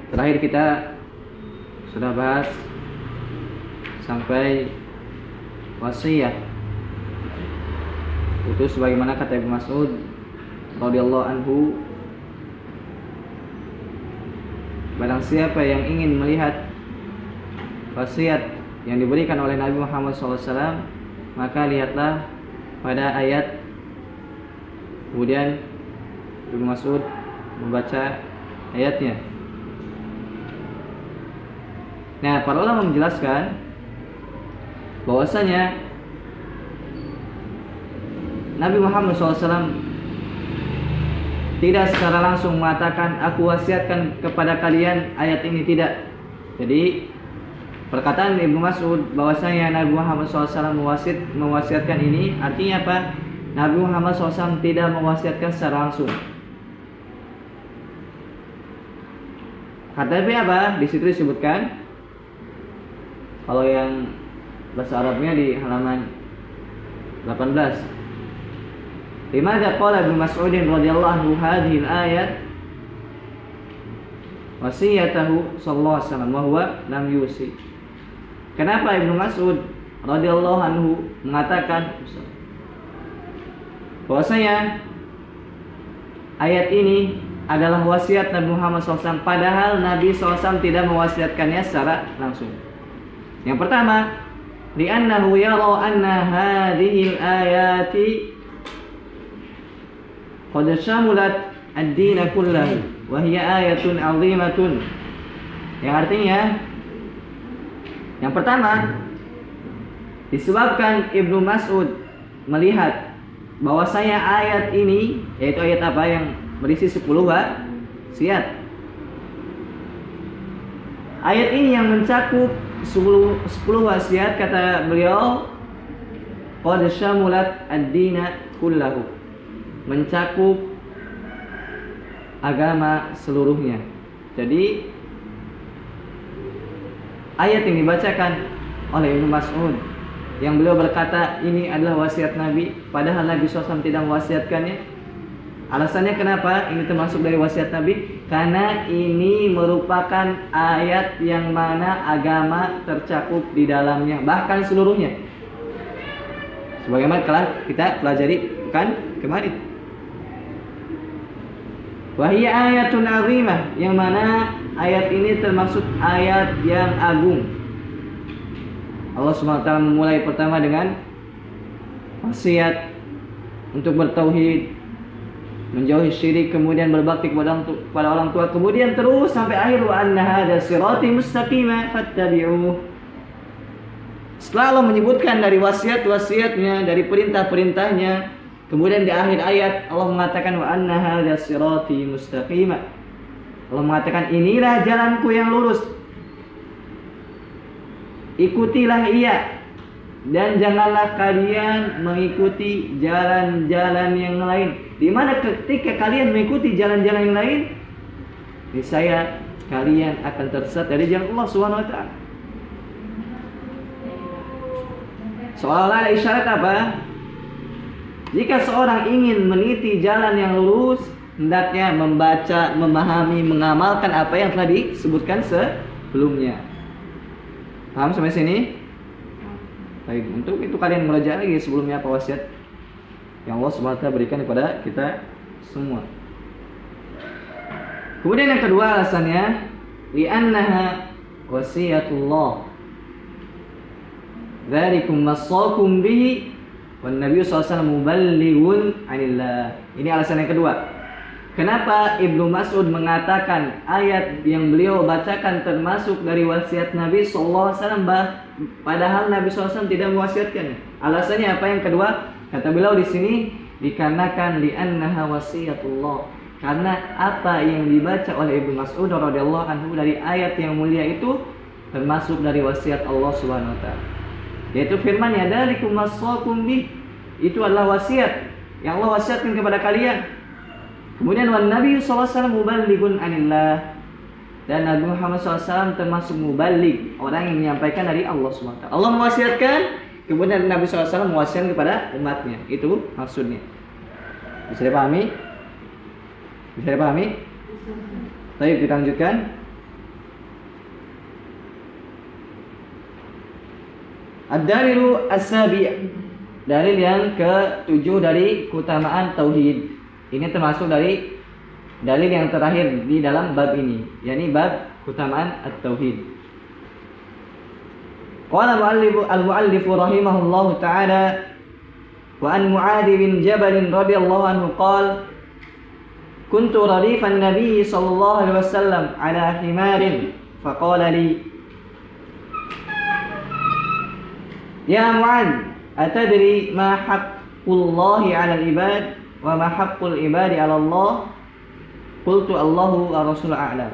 Terakhir kita sudah bahas sampai wasiat. Itu sebagaimana kata Ibnu Mas'ud radhiyallahu anhu, barang siapa yang ingin melihat wasiat yang diberikan oleh Nabi Muhammad SAW, maka lihatlah pada ayat. Kemudian Ibnu Mas'ud membaca ayatnya. Nah, para ulama menjelaskan bahwasanya Nabi Muhammad SAW tidak secara langsung mengatakan aku wasiatkan kepada kalian ayat ini, tidak. Jadi perkataan Ibnu Mas'ud bahwasanya Nabi Muhammad SAW mewasiatkan ini artinya apa? Nabi Muhammad SAW tidak mewasiatkan secara langsung. Tapi apa? Di situ disebutkan, kalau yang bahasa Arabnya di halaman 18. Limadza qala Ibnu Mas'ud radhiyallahu anhu hadhihi al-ayat wasiyatahu sallallahu alaihi wasallam wa huwa lam yusi. Kenapa Ibnu Mas'ud radhiyallahu anhu mengatakan bahwasanya ayat ini adalah wasiat Nabi Muhammad SAW, padahal Nabi SAW tidak mewasiatkannya secara langsung. Yang pertama, li'annahu yara anna hadhihi al-ayati qad shamulat ad-din kullahu wa hiya ayatun 'azimatun. Yang artinya, yang pertama, disebabkan Ibnu Mas'ud melihat bahwasanya ayat ini, yaitu ayat apa yang berisi 10 wasiat. Ayat ini yang mencakup 10 wasiat, kata beliau, qad syamulat ad-dina kullahu, mencakup agama seluruhnya. Jadi ayat yang dibacakan oleh Ibnu Mas'ud yang beliau berkata ini adalah wasiat Nabi, padahal Nabi SAW tidak mewasiatkannya. Alasannya kenapa ini termasuk dari wasiat Nabi? Karena ini merupakan ayat yang mana agama tercakup di dalamnya, bahkan seluruhnya. Sebagaimana telah kita pelajari kan kemarin. Wahia ayatun azimah, yang mana ayat ini termasuk ayat yang agung. Allah SWT memulai pertama dengan wasiat untuk bertauhid, menjauhi syirik, kemudian berbakti kepada orang tua, kemudian terus sampai akhir, wa anna hadza sirati mustaqima fattabi'uh. Setelah Allah menyebutkan dari wasiat-wasiatnya, dari perintah-perintahnya, kemudian di akhir ayat Allah mengatakan wa anna hadza sirati mustaqima. Allah mengatakan inilah jalanku yang lurus, ikutilah ia, dan janganlah kalian mengikuti jalan-jalan yang lain. Di mana ketika kalian mengikuti jalan-jalan yang lain, niscaya kalian akan tersesat dari jalan Allah Subhanahu wa taala. Seolah-olah ada isyarat apa? Jika seorang ingin meniti jalan yang lurus, hendaknya membaca, memahami, mengamalkan apa yang telah disebutkan sebelumnya. Paham sampai sini? Baik, untuk itu kalian meraja lagi sebelumnya apa wasiat yang Allah SWT berikan kepada kita semua. Kemudian yang kedua alasannya, li'annaha wasiyatullah, dzalikum wassakum bihi wan nabiyyu sallallahu alaihi wasallam muballighun 'anillah. Ini alasan yang kedua. Kenapa Ibnu Mas'ud mengatakan ayat yang beliau bacakan termasuk dari wasiat Nabi sallallahu alaihi wasallam, padahal Nabi sallallahu alaihi wasallam tidak mewasiatkannya? Alasannya apa yang kedua? Kata beliau di sini, dikarenakan li'annaha wasiyatullah, karena apa yang dibaca oleh Ibnu Mas'ud radhiyallahu anhu dari ayat yang mulia itu termasuk dari wasiat Allah Subhanahu wa taala. Yaitu firman-Nya, dzalikum wassakum bih, itu adalah wasiat yang Allah wasiatkan kepada kalian. Kemudian wan Nabi sallallahu alaihi wasallam muballighun 'anillah, dan Nabi Muhammad SAW termasuk muballigh, orang yang menyampaikan dari Allah SWT. Allah mewasiatkan, kemudian Nabi SAW mewasiatkan kepada umatnya. Itu maksudnya. Bisa dipahami? Bisa dipahami? Baik, kita lanjutkan. Ad-dalilu as-sabi', dalil yang ke-7 dari keutamaan tauhid. Ini termasuk dari dalil yang terakhir di dalam bab ini, yakni bab keutamaan at-tauhid. Qala al-muallif rahimahullahu ta'ala wa an Mu'adz bin Jabal radhiyallahu anhu qala kuntu radifan nabiy sallallahu alaihi wasallam ala himarin faqala li ya Mu'adz atadri ma haqqullahi 'ala al-ibad wa ma haqqul ibadi 'ala Allah qultu Allahu wa rasuluhu a'lam.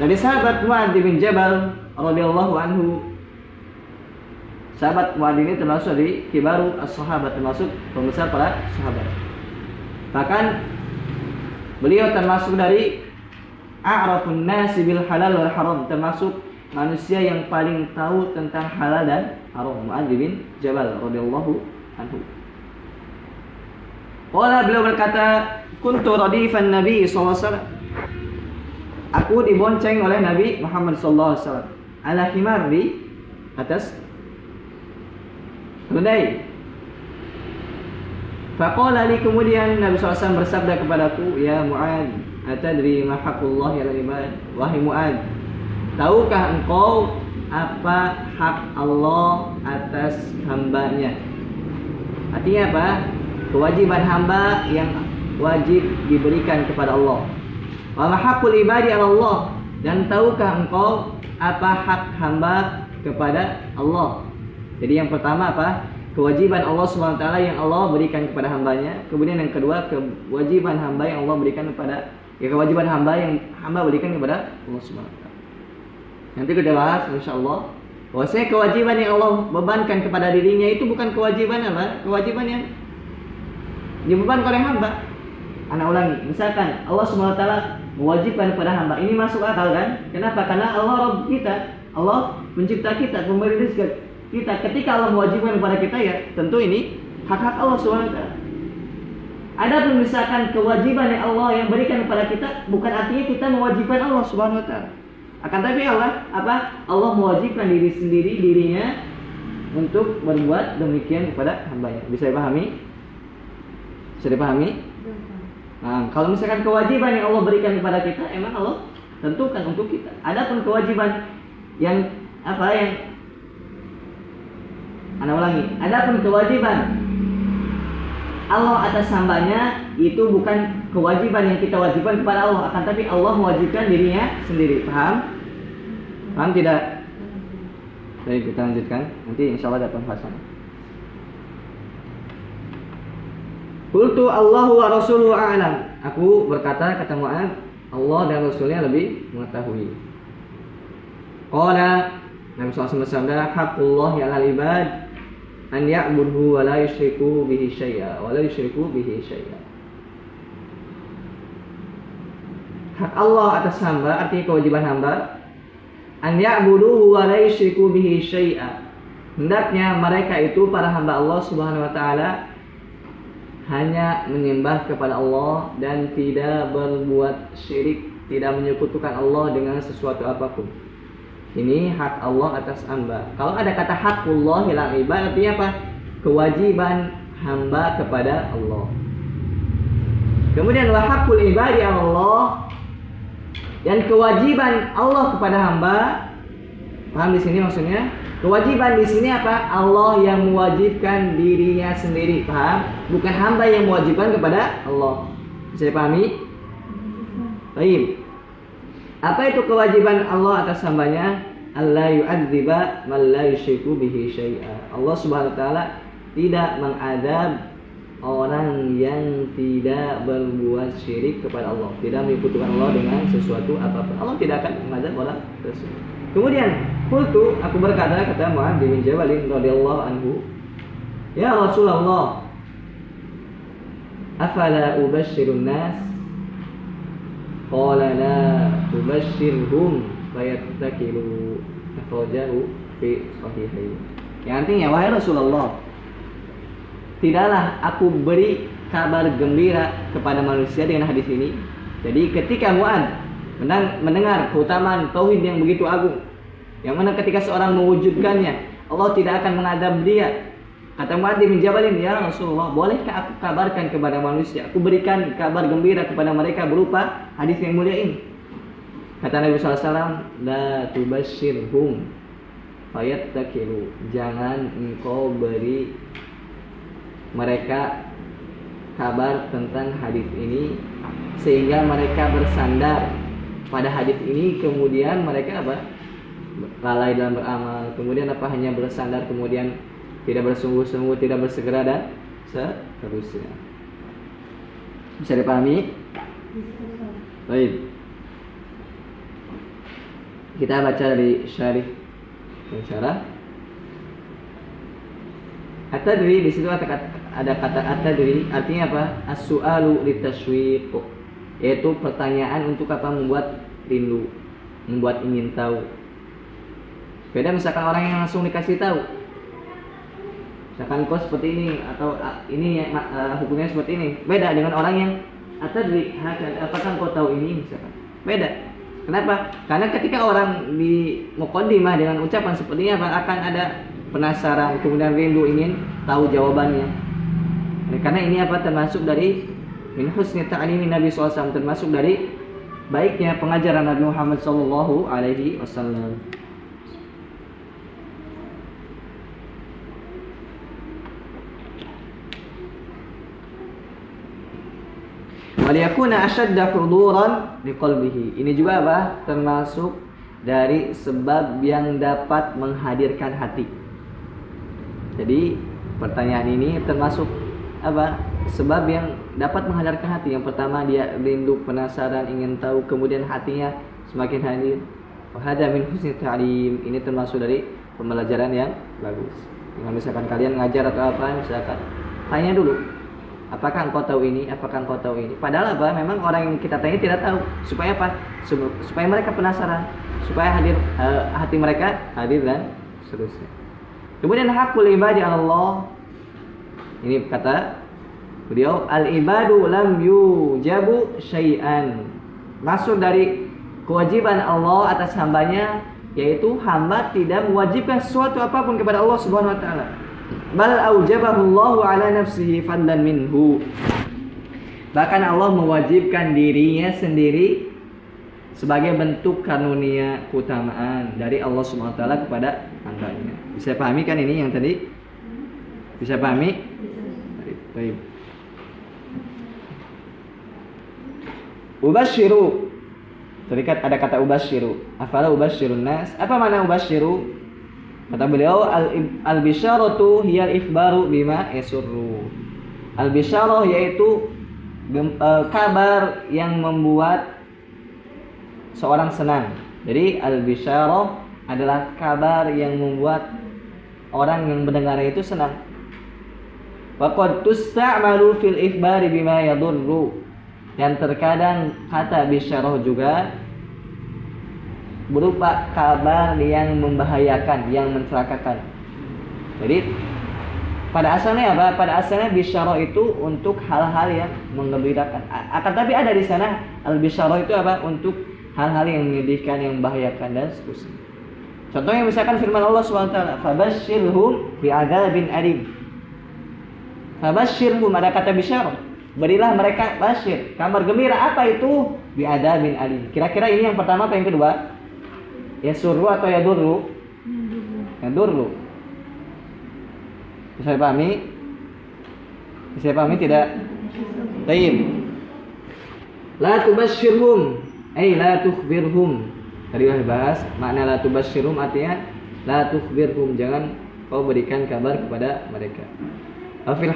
Dari sahabat Mu'adz bin Jabal radhiyallahu anhu. Sahabat Mu'adz ini termasuk dari kibaru as-sahabat, termasuk pembesar para sahabat. Bahkan beliau termasuk dari a'rafun nasi bil halal wal haram, termasuk manusia yang paling tahu tentang halal dan haram. Mu'adz bin Jabal radhiyallahu anhu. Qala, beliau berkata, kuntu radifan Nabi sallallahu alaihi wasallam. Aku dibonceng oleh Nabi Muhammad sallallahu alaihi wasallam ala himar, di atas keledai. Faqala li, kemudian Nabi SAW bersabda kepadaku, ya Mu'adz, atadri ma haqqullahi 'alal ibad? Wahai Mu'adz, tahukah engkau apa hak Allah atas hambanya? Artinya apa? Kewajiban hamba yang wajib diberikan kepada Allah. Wa ma haqqul ibadi 'ala Allah, dan tahukah engkau apa hak hamba kepada Allah? Jadi yang pertama apa? Kewajiban Allah Subhanahu wa taala yang Allah berikan kepada hambanya. Kemudian yang kedua, kewajiban hamba yang Allah berikan kepada, kewajiban hamba yang hamba berikan kepada Allah Subhanahu wa taala. Nanti kita bahas insyaallah bahwasanya kewajiban yang Allah bebankan kepada dirinya itu bukan kewajiban apa? Kewajiban yang dibebankan oleh hamba. Anak ulangi, misalkan Allah Subhanahu wa taala mewajibkan kepada hamba, ini masuk akal kan? Kenapa? Karena Allah Rabb kita, Allah pencipta kita, pemberi rezeki kita. Ketika Allah mewajibkan kepada kita, ya tentu ini hak-hak Allah Subhanahu wa taala. Adapun misalkan kewajiban yang Allah yang berikan kepada kita, bukan artinya kita mewajibkan Allah Subhanahu wa taala. Akan tapi Allah apa? Allah mewajibkan dirinya untuk berbuat demikian kepada hambanya. Bisa dipahami? Bisa dipahami? Nah, kalau misalkan kewajiban yang Allah berikan kepada kita, emang Allah tentukan untuk kita. Adapun kewajiban yang apa yang Anda ulangi, adapun kewajiban Allah atas hambanya itu bukan kewajiban yang kita wajibkan kepada Allah, akan tapi Allah mewajibkan dirinya sendiri. Paham? Paham tidak? Baik, kita lanjutkan. Nanti insya Allah ada pembahasan. Qultu Allahu wa rasuluhu a'lam. Aku berkata, kata Mu'adz, Allah dan Rasulnya lebih mengetahui. Qala, Nabi SAW bersabda, haqqullahi 'alal ibad an ya'buduhu wa la yusyriku bihi syai'a wa la yusyriku bihi syai'a. Hak Allah atas hamba, artinya kewajiban hamba, an ya'buduhu wa la yusyriku bihi syai'a. Hendaknya mereka itu para hamba Allah Subhanahu wa taala hanya menyembah kepada Allah dan tidak berbuat syirik, tidak menyekutukan Allah dengan sesuatu apapun. Ini hak Allah atas hamba. Kalau ada kata haqqullah ilal ibad, artinya apa? Kewajiban hamba kepada Allah. Kemudian wa haqqul ibadi Allah, dan kewajiban Allah kepada hamba. Paham di sini maksudnya? Kewajiban di sini apa? Allah yang mewajibkan dirinya sendiri. Paham? Bukan hamba yang mewajibkan kepada Allah. Bisa dipahami? Baik. Apa itu kewajiban Allah atas hambanya? Allah yu'adziba man la yusyriku bihi syai'a. Allah Subhanahu wa taala tidak mengadab orang yang tidak berbuat syirik kepada Allah, tidak menyekutukan Allah dengan sesuatu apapun. Allah tidak akan mengadab orang tersebut. Kemudian, qultu, aku berkata, kata Mu'adz bin Jabal radhiyallahu anhu, ya Rasulullah, afala ubashshirun nas? Qala la ubashshirhum fayattakilu. Akhrajahu fi sahihain. Yang artinya, wahai Rasulullah, tidaklah aku beri kabar gembira kepada manusia dengan hadis ini. Jadi ketika Mu'adz mendengar keutamaan tauhid yang begitu agung, Yang mana ketika seorang mewujudkannya, Allah tidak akan mengadab dia. Kata Mu'adz bin Jabalin, ya Rasulullah, bolehkah aku kabarkan kepada manusia? Aku berikan kabar gembira kepada mereka berupa hadis yang mulia ini. Kata Nabi SAW, la tubashirhum fayattakilu. Jangan engkau beri mereka kabar tentang hadis ini sehingga mereka bersandar pada hadis ini, kemudian mereka apa? Lalai dalam beramal, kemudian apa? Hanya bersandar, kemudian tidak bersungguh-sungguh, tidak bersegera dan seterusnya. Bisa dipahami? Baik. Kita baca dari syarih dan syarah. At-tadri, di situ ada kata at-tadri, artinya apa? As-su'alu litashwiq, yaitu pertanyaan untuk apa? Membuat rindu, membuat ingin tahu. Beda misalkan orang yang langsung dikasih tahu, misalkan kau seperti ini atau ini hukumnya seperti ini. Beda dengan orang yang at-tadri, apakah kau tahu ini misalkan. Beda. Kenapa? Karena ketika orang di muqaddimah dengan ucapan seperti ini akan ada penasaran, kemudian rindu ingin tahu jawabannya. Karena ini apa? Termasuk dari min husni ta'limi Nabi SAW, termasuk dari baiknya pengajaran Nabi Muhammad SAW. Waliyakuna ashadda huduran liqalbihi. Ini juga apa? Termasuk dari sebab yang dapat menghadirkan hati. Jadi pertanyaan ini termasuk apa? Sebab yang dapat menghadirkan hati. Yang pertama dia rindu, penasaran, ingin tahu, kemudian hatinya semakin hadir. Wa hadza min husni ta'lim. Ini termasuk dari pembelajaran yang bagus. Dengan misalkan kalian ngajar atau apa, misalkan tanya dulu, apakah engkau tahu ini? Apakah engkau tahu ini? Padahal apa? Memang orang yang kita tanya tidak tahu. Supaya apa? Supaya mereka penasaran, supaya hadir hati mereka hadir dan seterusnya. Kemudian hakul ibadi Allah. Ini kata beliau, al-ibadu lam yujabu syai'an. Maksud dari kewajiban Allah atas hambanya, yaitu hamba tidak mewajibkan sesuatu apapun kepada Allah Subhanahu wa taala. Bal aujabahu Allahu ala nafsihi fadlan minhu. Bahkan Allah mewajibkan dirinya sendiri sebagai bentuk karunia keutamaan dari Allah Subhanahu wa taala kepada hambanya. Bisa pahami kan ini yang tadi? Bisa pahami? Baik. Ubashiru. Terikat ada kata ubashiru. Afala ubashirun nas? Apa makna ubashiru? Kata beliau, al-bisyaratu hiya al-ikhbaru bima yasurru. Al-bisyarah yaitu kabar yang membuat seorang senang. Jadi al-bisyarah adalah kabar yang membuat orang yang mendengarnya itu senang. Wa qad tusta'malu fil ikhbari bima yadurru. Dan terkadang kata bisyarah juga berupa kabar yang membahayakan, yang mencelakakan. Jadi pada asalnya apa? Pada asalnya bisyarah itu untuk hal-hal yang menggembirakan. Akan tapi ada di sana al-bisyarah itu apa? Untuk hal-hal yang menyedihkan, yang membahayakan dan seterusnya. Contohnya misalkan firman Allah SWT, "Fabashshirhum bi'adzabin alim." Fabashshirhum, ada kata bisyarah. Berilah mereka basyir, kabar gembira. Apa itu? Bi'adzabin alim. Kira-kira ini yang pertama apa yang kedua? Yasurru atau yadurru? Yadurru. Bisa dipahami? Bisa dipahami tidak? Tayyib. La tubashshirhum, ay la tukhbirhum. Tadi sudah dibahas makna la tubashshirhum, artinya la tukhbirhum, jangan kau berikan kabar kepada mereka. Wa fil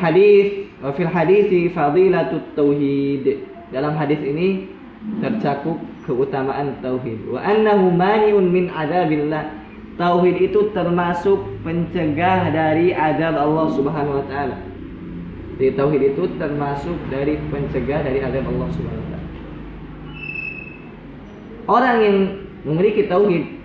hadits fadilatut tauhid. Dalam hadis ini tercakup keutamaan tauhid. Wa annahu mani'un min adzabillah. Tauhid itu termasuk pencegah dari azab Allah Subhanahu wa taala. Jadi tauhid itu termasuk dari pencegah dari azab Allah Subhanahu wa taala. Orang yang memiliki tauhid,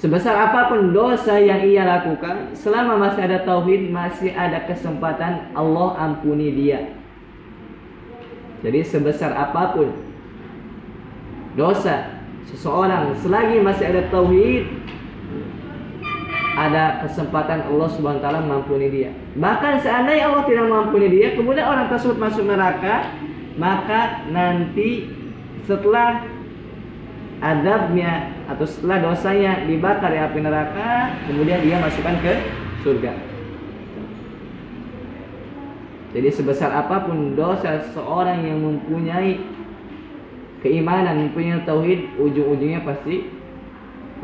sebesar apapun dosa yang ia lakukan, selama masih ada tauhid, masih ada kesempatan Allah ampuni dia. Jadi sebesar apapun dosa, seseorang selagi masih ada tauhid, ada kesempatan Allah Subhanahu wa taala mengampuni dia. Bahkan seandainya Allah tidak mengampuni dia, kemudian orang tersebut masuk neraka, maka nanti setelah adabnya atau setelah dosanya dibakar di api neraka, kemudian dia masukkan ke surga. Jadi sebesar apapun dosa seorang yang mempunyai keimanan, mempunyai tauhid, ujung-ujungnya pasti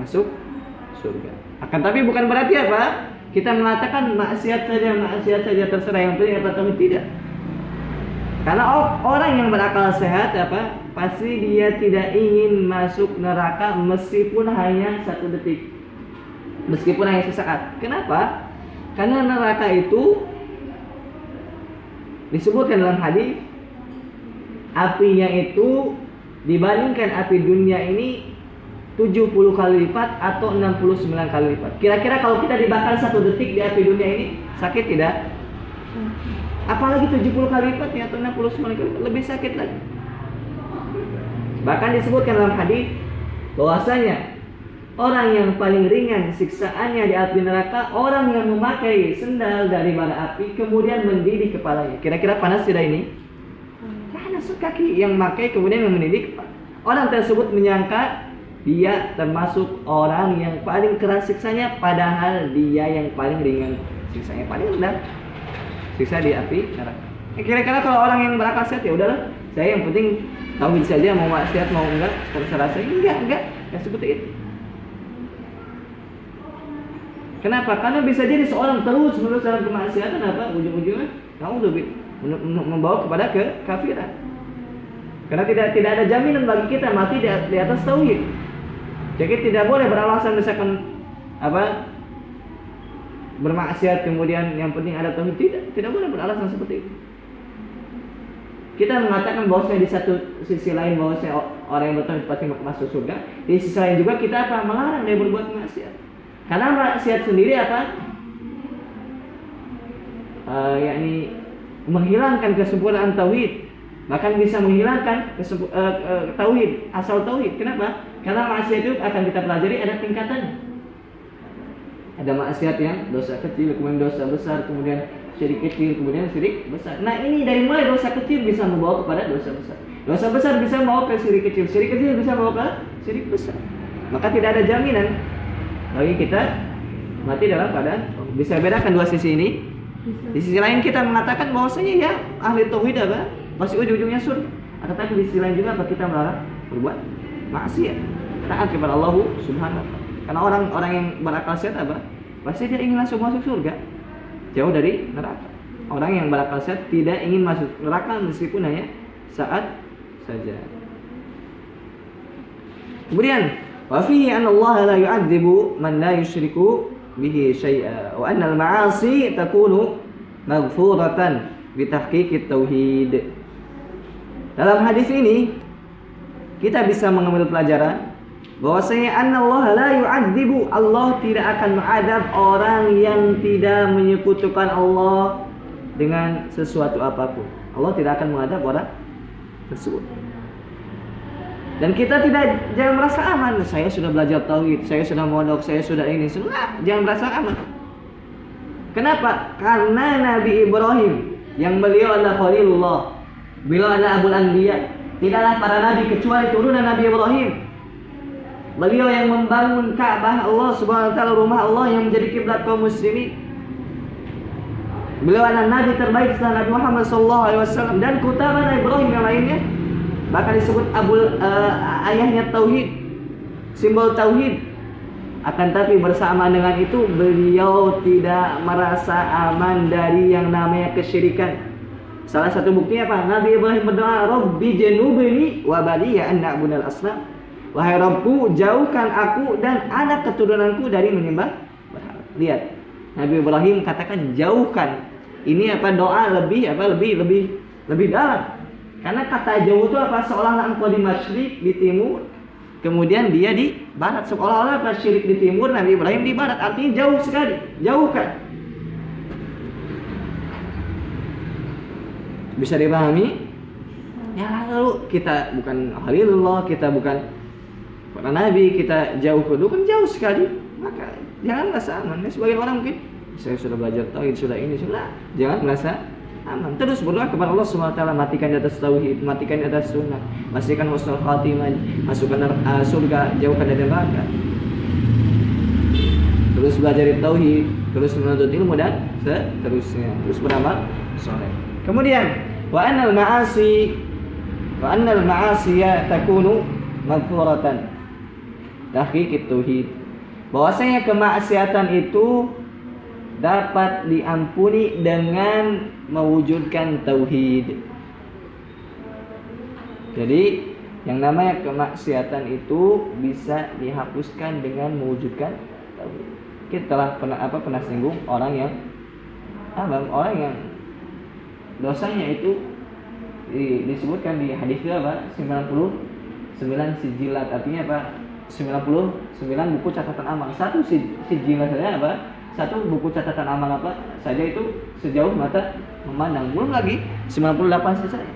masuk surga. Akan tapi bukan berarti apa? Kita mengatakan maksiat saja terserah, yang penting apa tauhid, tidak. Karena orang yang berakal sehat apa? Pasti dia tidak ingin masuk neraka meskipun hanya 1 detik. Meskipun hanya sesaat. Kenapa? Karena neraka itu disebutkan dalam hadis, apinya itu dibandingkan api dunia ini 70 kali lipat atau 69 kali lipat. Kira-kira kalau kita dibakar 1 detik di api dunia ini, sakit tidak? Apalagi 70 kali lipat ya, atau 69 kali lipat, lebih sakit lagi. Bahkan disebutkan dalam hadis bahwasanya orang yang paling ringan siksaannya di api neraka, orang yang memakai sendal dari bara api kemudian mendidih kepalanya. Kira-kira panas tidak ini? Panas kaki yang memakai kemudian mendidih kepala. Orang tersebut menyangka dia termasuk orang yang paling keras siksanya, padahal dia yang paling ringan siksanya, paling rendah siksa di api neraka. Kira-kira kalau orang yang berakal sehat, ya udahlah, saya yang penting tauhid saja, mau maksiat mau enggak terserah saya. Enggak seperti itu. Kenapa? Karena bisa jadi seorang terus menerus dalam kemaksiatan, apa ujung-ujungnya kamu lebih membawa kepada kekafiran. Karena tidak ada jaminan bagi kita mati di atas tauhid. Jadi tidak boleh beralasan misalkan apa bermaksiat kemudian yang penting ada tauhid, tidak boleh beralasan seperti itu. Kita mengatakan bahwasanya di satu sisi lain bahwasanya orang yang bertauhid pasti masuk surga, di sisi lain juga kita apa melarang dia berbuat maksiat. Karena maksiat sendiri apa? Yakni menghilangkan kesempurnaan tauhid, bahkan bisa menghilangkan tauhid, asal tauhid. Kenapa? Karena maksiat itu akan kita pelajari ada tingkatannya. Ada maksiat yang dosa kecil, kemudian dosa besar, kemudian syirik kecil, kemudian syirik besar. Nah ini dari mulai dosa kecil bisa membawa kepada dosa besar. Dosa besar bisa membawa ke syirik kecil, syirik kecil bisa membawa ke syirik besar. Maka tidak ada jaminan bagi kita mati dalam keadaan. Bisa bedakan dua sisi ini. Di sisi lain kita mengatakan bahwasanya ya ahli tauhid apa masih ujung-ujungnya surga. Tetapi di sisi lain juga apa kita melarang berbuat maksiat, taat kepada Allah Subhanahu wa taala. Karena orang-orang yang berakal sehat apa? Pasti dia ingin langsung masuk surga, jauh dari neraka. Orang yang berakal sehat tidak ingin masuk neraka meskipun hanya saat saja. Kemudian wa fihi anna Allah la yu'adzibu man la yusyriku bihi syai'a wa anna al-ma'asi takunu maghfuratan bi tahqiqit tauhid. Dalam hadis ini kita bisa mengambil pelajaran bahwasanya annallaha la yu'adzibu, Allah tidak akan mengadab orang yang tidak menyekutukan Allah dengan sesuatu apapun. Allah tidak akan mengadab orang tersebut. Dan kita jangan merasa aman. Saya sudah belajar tauhid, saya sudah mondok, saya sudah ini, sudah. Jangan merasa aman. Kenapa? Karena Nabi Ibrahim yang beliau adalah Khalilullah, beliau adalah Abul Anbiya. Tidaklah para nabi kecuali turunan Nabi Ibrahim. Beliau yang membangun Ka'bah Allah Subhanahu wa taala, rumah Allah yang menjadi kiblat kaum muslimin. Beliau adalah nabi terbaik setelah Nabi Muhammad SAW dan keutamaan Ibrahim yang lainnya. Bahkan disebut ayahnya tauhid, simbol tauhid. Akan tapi bersama dengan itu beliau tidak merasa aman dari yang namanya kesyirikan. Salah satu buktinya apa? Nabi Ibrahim berdoa, Rabbi janubni wa baniya an na'budal asnam. Wahai Rabbku, jauhkan aku dan anak keturunanku dari menyembah berhala. Lihat, Nabi Ibrahim katakan jauhkan. Ini apa doa lebih dalam. Karena kata jauh itu apa? Seolah-olah engkau di masyrik, di timur, kemudian dia di barat. Seolah-olah apa? Syirik di timur, Nabi Ibrahim di barat. Artinya jauh sekali, jauhkan. Bisa dipahami? Ya lalu kita bukan Khalilullah, kita bukan para nabi kita jauh dulu kan jauh sekali, maka jangan merasa aman. Sebagian orang mungkin saya sudah belajar tauhid, sudah ini, sudah, jangan merasa aman. Terus berdoa kepada Allah SWT, matikan di atas tauhid, matikan di atas sunnah, pastikan husnul khatimah, masukkan surga, jauhkan dari neraka. Terus belajar tauhid, terus menuntut ilmu dan seterusnya, terus beramal soleh. Kemudian wa annal ma'asiya takunu maghfuratan. Tahqiq tauhid. Bahwasanya kemaksiatan itu dapat diampuni dengan mewujudkan tauhid. Jadi yang namanya kemaksiatan itu bisa dihapuskan dengan mewujudkan tauhid. Kita telah pernah singgung orang yang dosanya itu disebutkan di hadis itu apa? 99 sijilat, artinya apa? 99 buku catatan amal. Satu sijilat saja apa? Satu buku catatan amal apa saja itu sejauh mata memandang. Belum lagi 98 saja.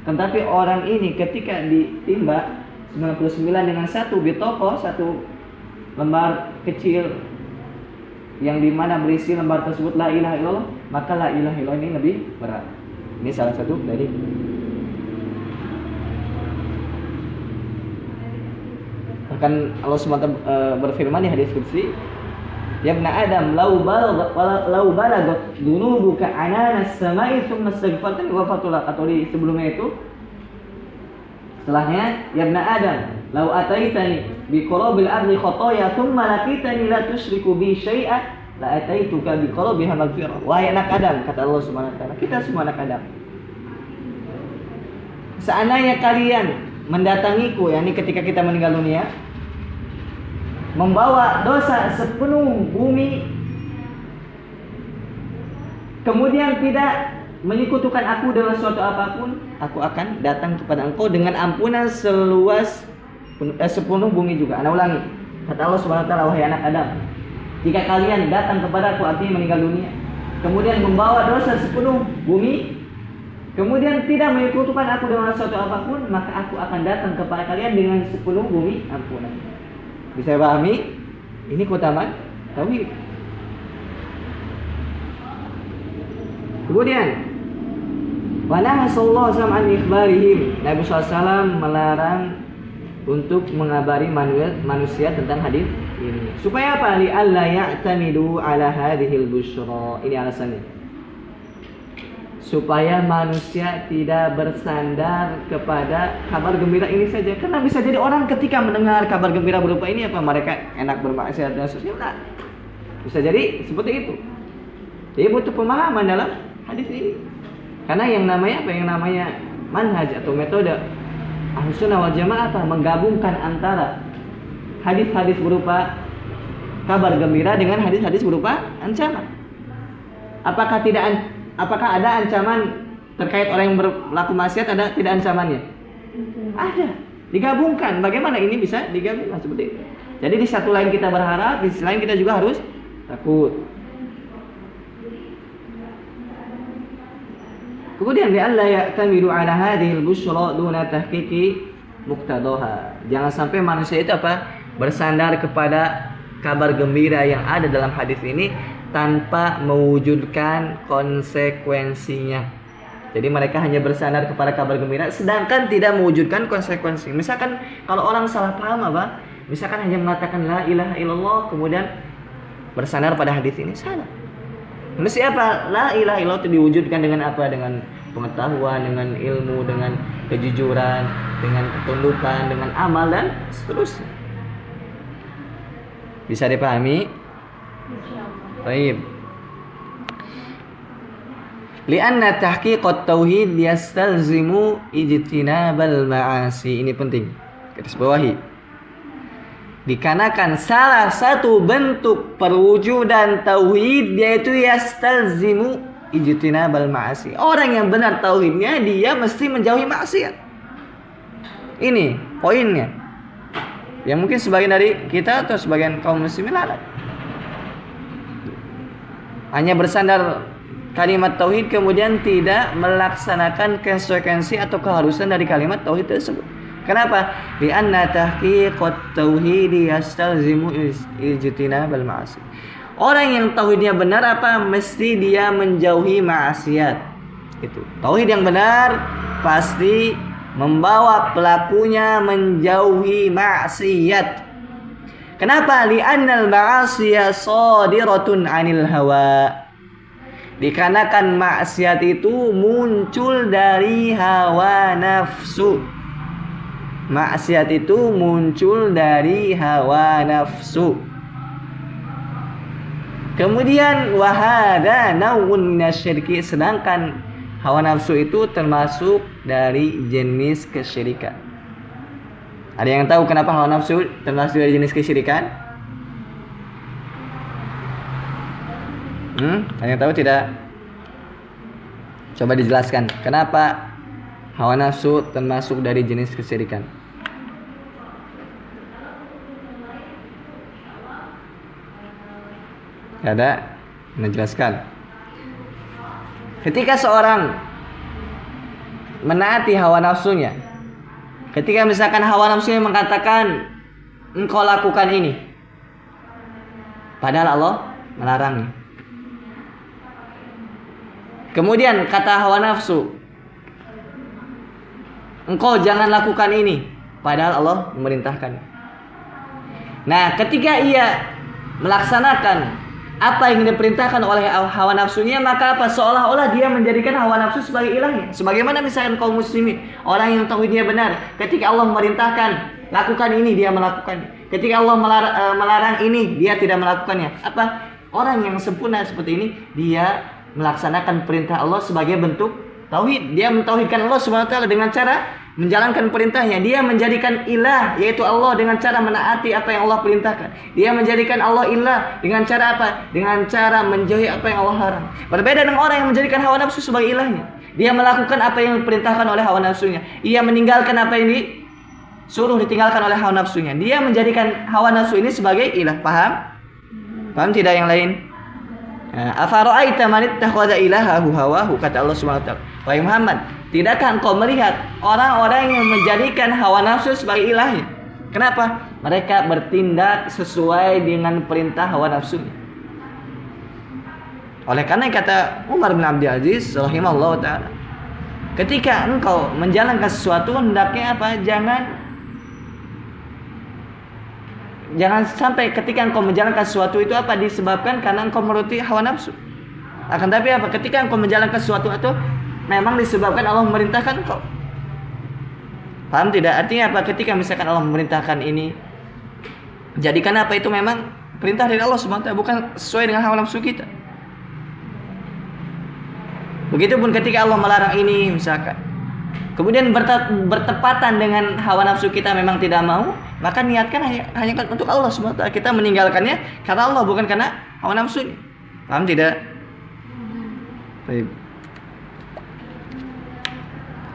Tetapi orang ini ketika ditimba 99 dengan satu bitoko, satu lembar kecil yang dimana berisi lembar tersebut la ilaha illallah, maka la ilaha illallah ini lebih berat. Ini salah satu dari bahkan Allah SWT berfirman di hadis qudsi, ya ibn Adam law balagat dunubuka ananas samai thumma istaghfartani ghafartu lak. Atau di sebelumnya itu setelahnya, ya ibn Adam law ataitani bi qurabil ardi khotaya thumma laqitani la tusyriku bi syai'a la ataituka bi qurabiha maghfirah. Wahai anak Adam, kata Allah Subhanahu wa taala, kita semua anak Adam, seandainya kalian mendatangiku, yakni ketika kita meninggal dunia, membawa dosa sepenuh bumi, kemudian tidak menyekutukan aku dengan suatu apapun, aku akan datang kepada engkau dengan ampunan seluas sepenuh bumi juga. Ana ulangi, kata Allah Subhanahu wa taala, wahai anak Adam, jika kalian datang kepada aku, artinya meninggal dunia, kemudian membawa dosa sepenuh bumi, kemudian tidak menyekutukan aku dengan suatu apapun, maka aku akan datang kepada kalian dengan sepenuh bumi ampunan. Bisa pahami? Ini keutamaan tauhid. Kemudian wala sallallahu alaihi wasallam an ikhbarihim. Nabi SAW melarang untuk mengabari manusia tentang hadis ini. Supaya apa? Li alla ya'tamidu ala hadhil busyra. Ini alasannya. Supaya manusia tidak bersandar kepada kabar gembira ini saja. Karena bisa jadi orang ketika mendengar kabar gembira berupa ini, apa mereka enak bermaksiat dan seterusnya. Bisa jadi seperti itu. Jadi butuh pemahaman dalam hadis ini. Karena yang namanya apa? Yang namanya manhaj atau metode Ahlussunnah wal Jamaah apa? Menggabungkan antara hadis-hadis berupa kabar gembira dengan hadis-hadis berupa ancaman. Apakah ada ancaman terkait orang yang berlaku maksiat? Ada tidak ancamannya? Ada. Digabungkan. Bagaimana ini bisa digabungkan seperti itu? Jadi di satu lain kita berharap, di sisi lain kita juga harus takut. Kemudian li'alla ya'tamidu 'ala hadhil busyra duna tahqiqi muqtadaha. Jangan sampai manusia itu apa? Bersandar kepada kabar gembira yang ada dalam hadis ini tanpa mewujudkan konsekuensinya. Jadi mereka hanya bersandar kepada kabar gembira sedangkan tidak mewujudkan konsekuensi. Misalkan kalau orang salah paham apa? Misalkan hanya mengatakan la ilaha illallah kemudian bersandar pada hadis ini, salah. Mesti apa? La ilaha illallah itu diwujudkan dengan apa? Dengan pengetahuan, dengan ilmu, dengan kejujuran, dengan ketundukan, dengan amal dan seterusnya. Bisa dipahami? Baik. Lianna tahqiqat tauhid yastalzimu ijtinabal ma'asi. Ini penting. Garis bawahi. Dikarenakan salah satu bentuk perwujudan tauhid yaitu yastalzimu ijtinabal ma'asi. Orang yang benar tauhidnya dia mesti menjauhi maksiat. Ini poinnya. Yang mungkin sebagian dari kita atau sebagian kaum muslimin lalai. Hanya bersandar kalimat tauhid kemudian tidak melaksanakan konsekuensi atau keharusan dari kalimat tauhid tersebut. Kenapa? Li'anna tahqiqat tauhid yastalzimu ijtinabal ma'asi. Orang yang tauhidnya benar apa? Mesti dia menjauhi maksiat. Itu. Tauhid yang benar pasti membawa pelakunya menjauhi maksiat. Kenapa? Li'annal ma'asiya shadiratun 'anil hawa. Dikarenakan maksiat itu muncul dari hawa nafsu. Maksiat itu muncul dari hawa nafsu. Kemudian wahada nawun minasyirki, sedangkan hawa nafsu itu termasuk dari jenis kesyirikan. Ada yang tahu kenapa hawa nafsu termasuk dari jenis kesyirikan? Ada yang tahu tidak? Coba dijelaskan kenapa hawa nafsu termasuk dari jenis kesyirikan. Ada menjelaskan. Ketika seorang menaati hawa nafsunya, ketika misalkan hawa nafsunya mengatakan engkau lakukan ini, padahal Allah melarangnya. Kemudian kata hawa nafsu, engkau jangan lakukan ini, padahal Allah memerintahkan. Nah, ketika ia melaksanakan apa yang diperintahkan oleh hawa nafsunya, maka apa? Seolah-olah dia menjadikan hawa nafsu sebagai ilahnya. Sebagaimana misalkan kaum muslimin, orang yang tauhidnya benar, ketika Allah memerintahkan lakukan ini, dia melakukan. Ketika Allah melarang ini, dia tidak melakukannya. Apa? Orang yang sempurna seperti ini, dia melaksanakan perintah Allah sebagai bentuk tauhid. Dia mentauhidkan Allah SWT dengan cara menjalankan perintahnya. Dia menjadikan ilah, yaitu Allah, dengan cara menaati apa yang Allah perintahkan. Dia menjadikan Allah ilah dengan cara apa? Dengan cara menjauhi apa yang Allah haram. Berbeda dengan orang yang menjadikan hawa nafsu sebagai ilahnya. Dia melakukan apa yang diperintahkan oleh hawa nafsunya. Ia meninggalkan apa yang disuruh ditinggalkan oleh hawa nafsunya. Dia menjadikan hawa nafsu ini sebagai ilah. Paham? Paham tidak yang lain? Afara'aita man ittakhadha ilahahu hawahu, kata Allah Subhanahu wa taala. Wahai Muhammad, tidakkah engkau melihat orang-orang yang menjadikan hawa nafsu sebagai ilahnya? Kenapa? Mereka bertindak sesuai dengan perintah hawa nafsunya. Oleh karena kata Umar bin Abdul Aziz rahimahullah taala, ketika engkau menjalankan sesuatu, hendaknya apa? Jangan sampai ketika engkau menjalankan sesuatu itu apa disebabkan karena engkau menuruti hawa nafsu. Akan tapi apa? Ketika engkau menjalankan sesuatu itu memang disebabkan Allah memerintahkan engkau. Paham tidak? Artinya apa? Ketika misalkan Allah memerintahkan ini, jadikan apa itu memang perintah dari Allah SWT, bukan sesuai dengan hawa nafsu kita. Begitupun ketika Allah melarang ini misalkan, kemudian bertepatan dengan hawa nafsu kita memang tidak mau, maka niatkan hanya untuk Allah SWT. Kita meninggalkannya karena Allah, bukan karena hawa nafsu. Paham tidak? Baik.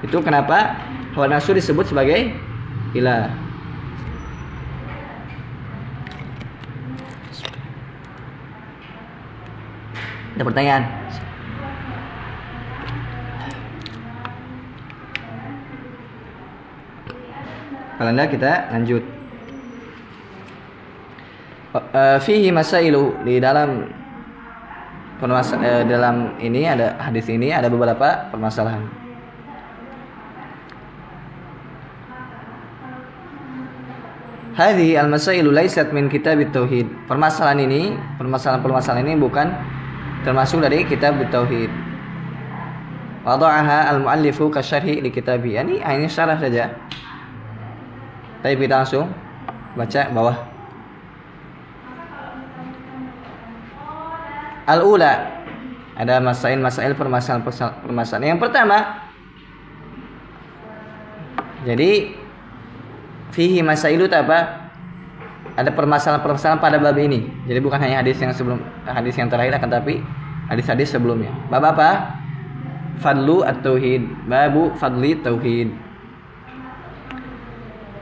Itu kenapa hawa nafsu disebut sebagai ilah. Ada pertanyaan? Kalau enggak kita lanjut. Fihi masailu, di dalam dalam ini ada hadis ini ada beberapa permasalahan. Hadhihi al-masailu laysat min kitabit tauhid. Permasalahan ini bukan termasuk dari kitab tauhid. Wada'aha al-muallifu ka syarhi li kitabi. Ini syarah saja. Tapi kita langsung baca bawah. Al-ula, ada masail permasalahan. Yang pertama, jadi fihi masailu apa? Ada permasalahan pada bab ini. Jadi bukan hanya hadis yang terakhir, akan tapi hadis-hadis sebelumnya. Bab apa? Fadlu at-tauhid, babu fadli tauhid.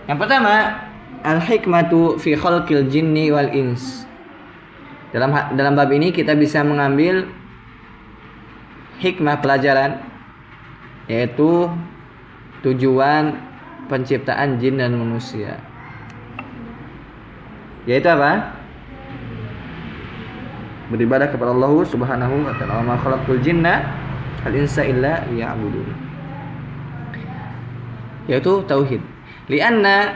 Yang pertama, al-hikmatu fi khalqil jinni wal ins. Dalam bab ini kita bisa mengambil hikmah pelajaran, yaitu tujuan penciptaan jin dan manusia. Yaitu apa? Beribadah kepada Allah Subhanahu wa ta'ala. Ma khalaqul jinna wal insa illa liya'budun. Yaitu tauhid. Lianna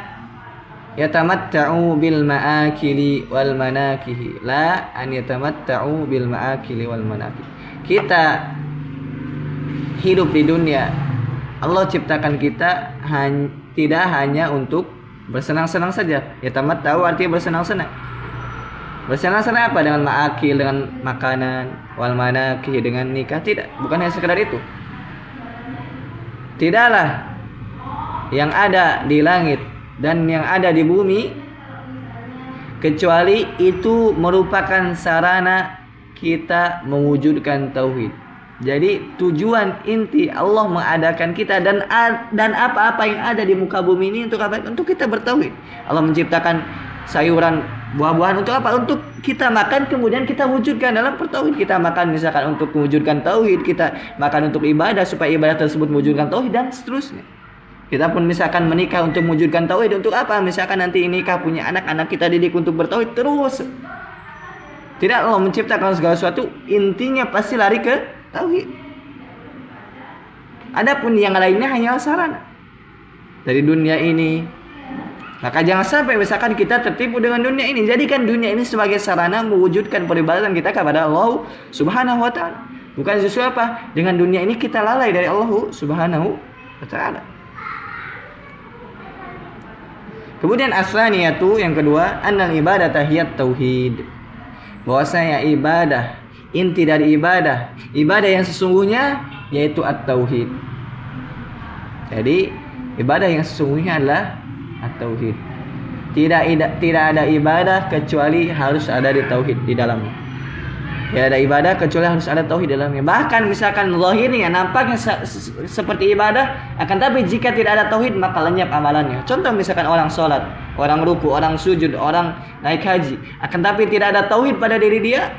yatamatta'u bil ma'akili wal manakihi la an yatamatta'u bil ma'akili wal manakih. Kita hidup di dunia, Allah ciptakan kita tidak hanya untuk bersenang-senang saja. Yatamatta'u artinya bersenang-senang. Bersenang-senang apa? Dengan ma'akil, dengan makanan, wal manakih, dengan nikah. Tidak, bukan hanya sekedar itu. Tidaklah yang ada di langit dan yang ada di bumi kecuali itu merupakan sarana kita mewujudkan tauhid. Jadi tujuan inti Allah mengadakan kita dan apa-apa yang ada di muka bumi ini untuk apa? Untuk kita bertauhid. Allah menciptakan sayuran, buah-buahan untuk apa? Untuk kita makan, kemudian kita wujudkan dalam bertauhid. Kita makan misalkan untuk mewujudkan tauhid, kita makan untuk ibadah supaya ibadah tersebut mewujudkan tauhid, dan seterusnya. Kita pun misalkan menikah untuk mewujudkan tauhid. Untuk apa? Misalkan nanti nikah punya anak kita didik untuk bertauhid terus. Tidak, Allah menciptakan segala sesuatu intinya pasti lari ke tauhid. Adapun yang lainnya hanya sarana dari dunia ini. Maka jangan sampai misalkan kita tertipu dengan dunia ini. Jadikan dunia ini sebagai sarana mewujudkan peribadatan kita kepada Allah Subhanahu wa ta'ala. Bukan justru apa? Dengan dunia ini kita lalai dari Allah Subhanahu wa ta'ala. Kemudian aslaniyatu, yang kedua, annal ibadah tahiyat tauhid. Bahwasanya ibadah, inti dari ibadah yang sesungguhnya yaitu at-tauhid. Jadi ibadah yang sesungguhnya adalah at-tauhid. Tidak ada ibadah kecuali harus ada di tauhid di dalamnya. Tidak ada ibadah kecuali harus ada tauhid di dalamnya. Bahkan misalkan zahirnya nampaknya seperti ibadah, akan tapi jika tidak ada tauhid maka lenyap amalannya. Contoh misalkan orang sholat, orang ruku, orang sujud, orang naik haji, akan tapi tidak ada tauhid pada diri dia,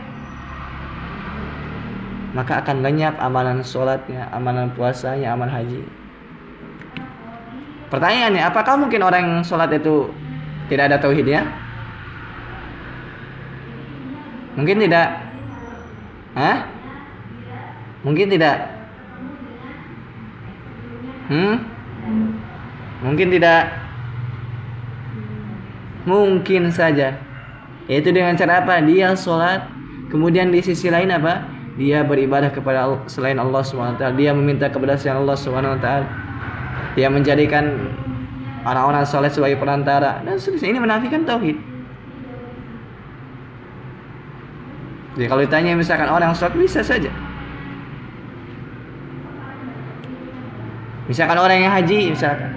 maka akan lenyap amalan sholatnya, amalan puasanya, amal haji. Pertanyaannya, apakah mungkin orang yang sholat itu tidak ada tauhidnya? Mungkin tidak. Mungkin tidak. Mungkin tidak. Mungkin saja. Yaitu dengan cara apa? Dia sholat, kemudian di sisi lain apa? Dia beribadah kepada selain Allah SWT. Dia meminta kepada selain Allah SWT. Dia menjadikan orang-orang soleh sebagai perantara, dan seterusnya. Ini menafikan tauhid. Jadi kalau ditanya misalkan orang sholat, bisa saja. Misalkan orang yang haji, misalkan,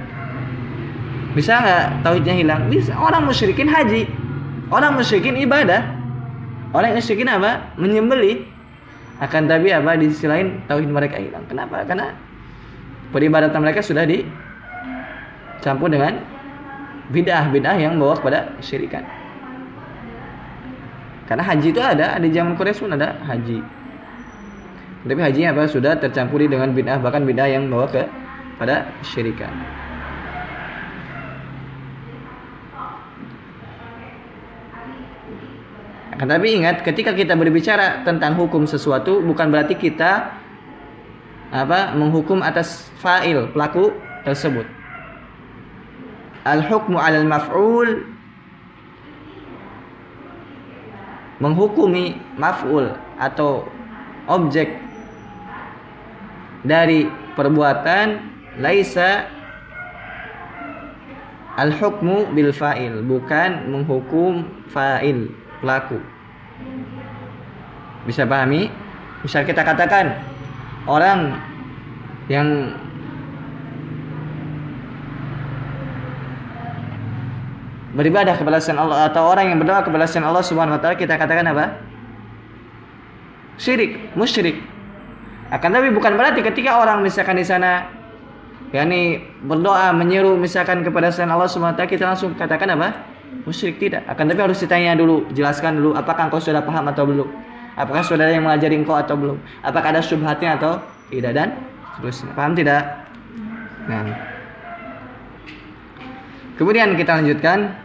bisa nggak tauhidnya hilang? Bisa. Orang musyrikin haji, orang musyrikin ibadah, orang musyrikin apa? Menyembelih. Akan tapi apa? Di sisi lain tauhid mereka hilang. Kenapa? Karena peribadatan mereka sudah dicampur dengan bid'ah yang membawa kepada kesyirikan. Karena haji itu ada di zaman Quraisy pun ada haji. Tapi hajinya apa? Sudah tercampuri dengan bid'ah, bahkan bid'ah yang membawa kepada kesyirikan. Akan tapi ingat, ketika kita berbicara tentang hukum sesuatu, bukan berarti kita menghukum atas fa'il, pelaku tersebut. Al-hukmu 'alal maf'ul, menghukumi maf'ul atau objek dari perbuatan, laisa al-hukmu bil fa'il, bukan menghukum fa'il, pelaku. Bisa pahami? Misal kita katakan orang yang beribadah kepada selain Allah, atau orang yang berdoa kepada selain Allah Subhanahu wa ta'ala, kita katakan apa? Syirik, musyrik. Akan tapi bukan berarti ketika orang misalkan di sana yakni berdoa menyeru misalkan kepada selain Allah Subhanahu wa ta'ala, kita langsung katakan apa? Musyrik. Tidak. Akan tapi harus ditanya dulu, jelaskan dulu, apakah engkau sudah paham atau belum? Apakah sudah ada yang mengajari engkau atau belum? Apakah ada syubhatnya atau tidak, dan seterusnya. Paham tidak? Nah, Kemudian kita lanjutkan.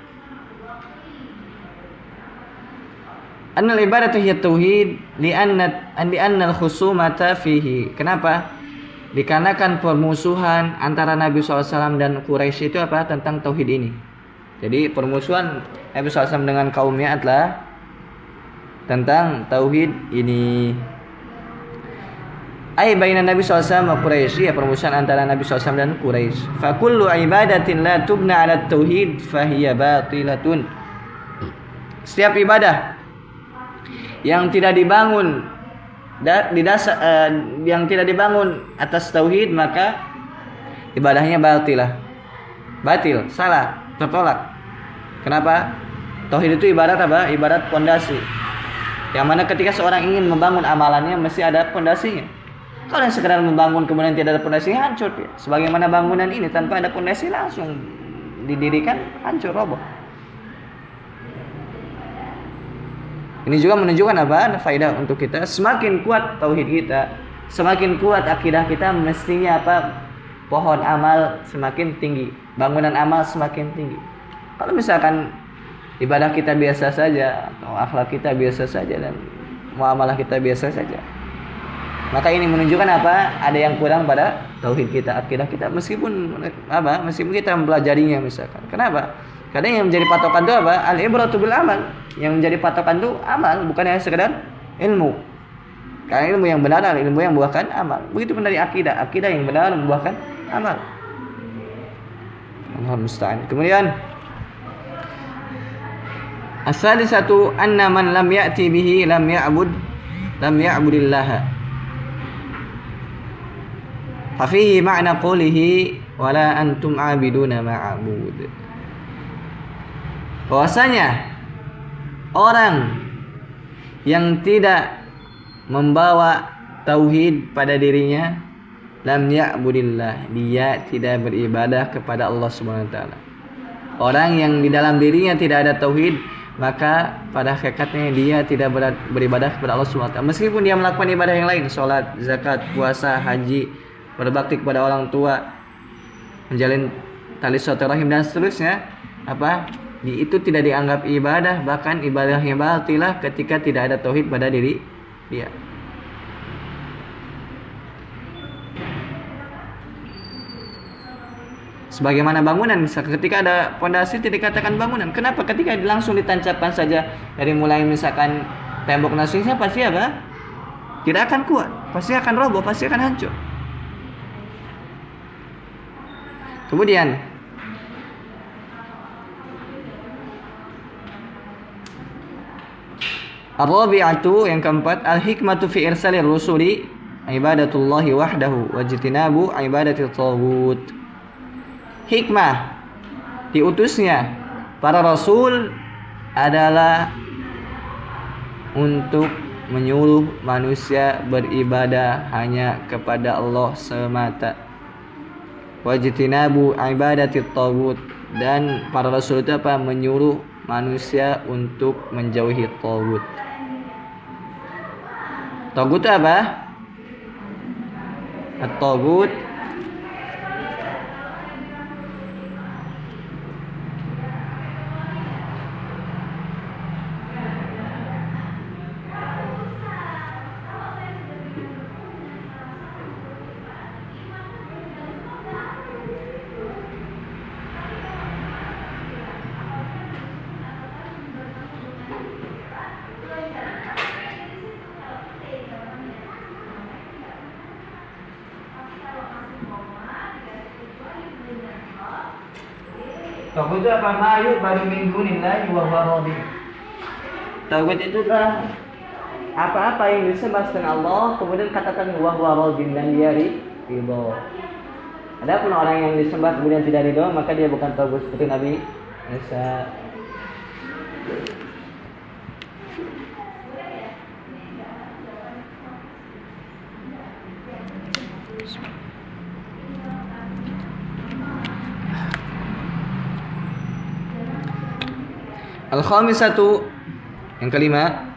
Annal ibadatu hiya tauhid li'anna al-khusumata fihi. Kenapa? Dikarenakan permusuhan antara Nabi SAW dan Quraisy itu apa? Tentang tauhid ini. Jadi permusuhan Nabi SAW dengan kaumnya adalah tentang tauhid ini. Ai bainan Nabi SAW wa Quraisy, ya permusuhan antara Nabi SAW dan Quraisy. Fa kullu ibadatin la tubna 'ala tauhid fa hiya batilatun. Setiap ibadah yang tidak dibangun yang tidak dibangun atas tauhid, maka ibadahnya batil, salah, tertolak. Kenapa? Tauhid itu ibarat apa? Ibarat pondasi. Yang mana ketika seorang ingin membangun amalannya mesti ada pondasinya. Kalau yang sekedar membangun kemudian tidak ada pondasi, hancur ya. Sebagaimana bangunan ini tanpa ada pondasi langsung didirikan, hancur, roboh. Ini juga menunjukkan apa? Faedah untuk kita. Semakin kuat tauhid kita, semakin kuat akidah kita, mestinya apa? Pohon amal semakin tinggi, bangunan amal semakin tinggi. Kalau misalkan ibadah kita biasa saja, atau akhlak kita biasa saja, dan muamalah kita biasa saja, maka ini menunjukkan apa? Ada yang kurang pada tauhid kita, akidah kita, meskipun kita mempelajarinya misalkan. Kenapa? Karena yang menjadi patokan itu apa? Al-ibratu bil amal. Yang menjadi patokan itu amal, bukan hanya sekedar ilmu. Karena ilmu yang benar adalah ilmu yang membuahkan amal. Begitu pun dari akidah, akidah yang benar membuahkan amal. Allah musta'an. Kemudian as-salisatu anna man lam ya'ti bihi lam ya'budillah. Fa fihi ma'na qoulihi wala antum 'abiduna ma'bud. Bahwasanya orang yang tidak membawa tauhid pada dirinya, lam ya'budillah, dia tidak beribadah kepada Allah Subhanahu wa taala. Orang yang di dalam dirinya tidak ada tauhid, maka pada hakikatnya dia tidak beribadah kepada Allah Subhanahu wa taala. Meskipun dia melakukan ibadah yang lain, salat, zakat, puasa, haji, berbakti kepada orang tua, menjalin tali silaturahim dan seterusnya, itu tidak dianggap ibadah, bahkan ibadahnya batilah ketika tidak ada tauhid pada diri dia. Sebagaimana bangunan, misalkan ketika ada pondasi tidak dikatakan bangunan. Kenapa? Ketika langsung ditancapkan saja dari mulai misalkan tembok nasinya, pasti apa? Tidak akan kuat, pasti akan roboh, pasti akan hancur. Kemudian ar-rabi'atu, yang keempat, al-hikmatu fi irsalir rusuli ibadatullahi wahdahu wa jitinabu ibadatit taghut. Hikmah diutusnya para rasul adalah untuk menyuruh manusia beribadah hanya kepada Allah semata. Wa jitinabu ibadatit taghut, dan para rasul itu apa? Menyuruh manusia untuk menjauhi taghut. Taghut apa? At-taghut Taghut itu apa? Mayu baru min dunillahi wa huwa radhi. Taghut itu adalah apa-apa yang disembah selain Allah, kemudian katakan wa huwa radhi, dan dia ridho. Adapun orang yang disembah kemudian tidak ridho, maka dia bukan taghut, seperti Nabi Isa. Al-khamisatu, yang kelima,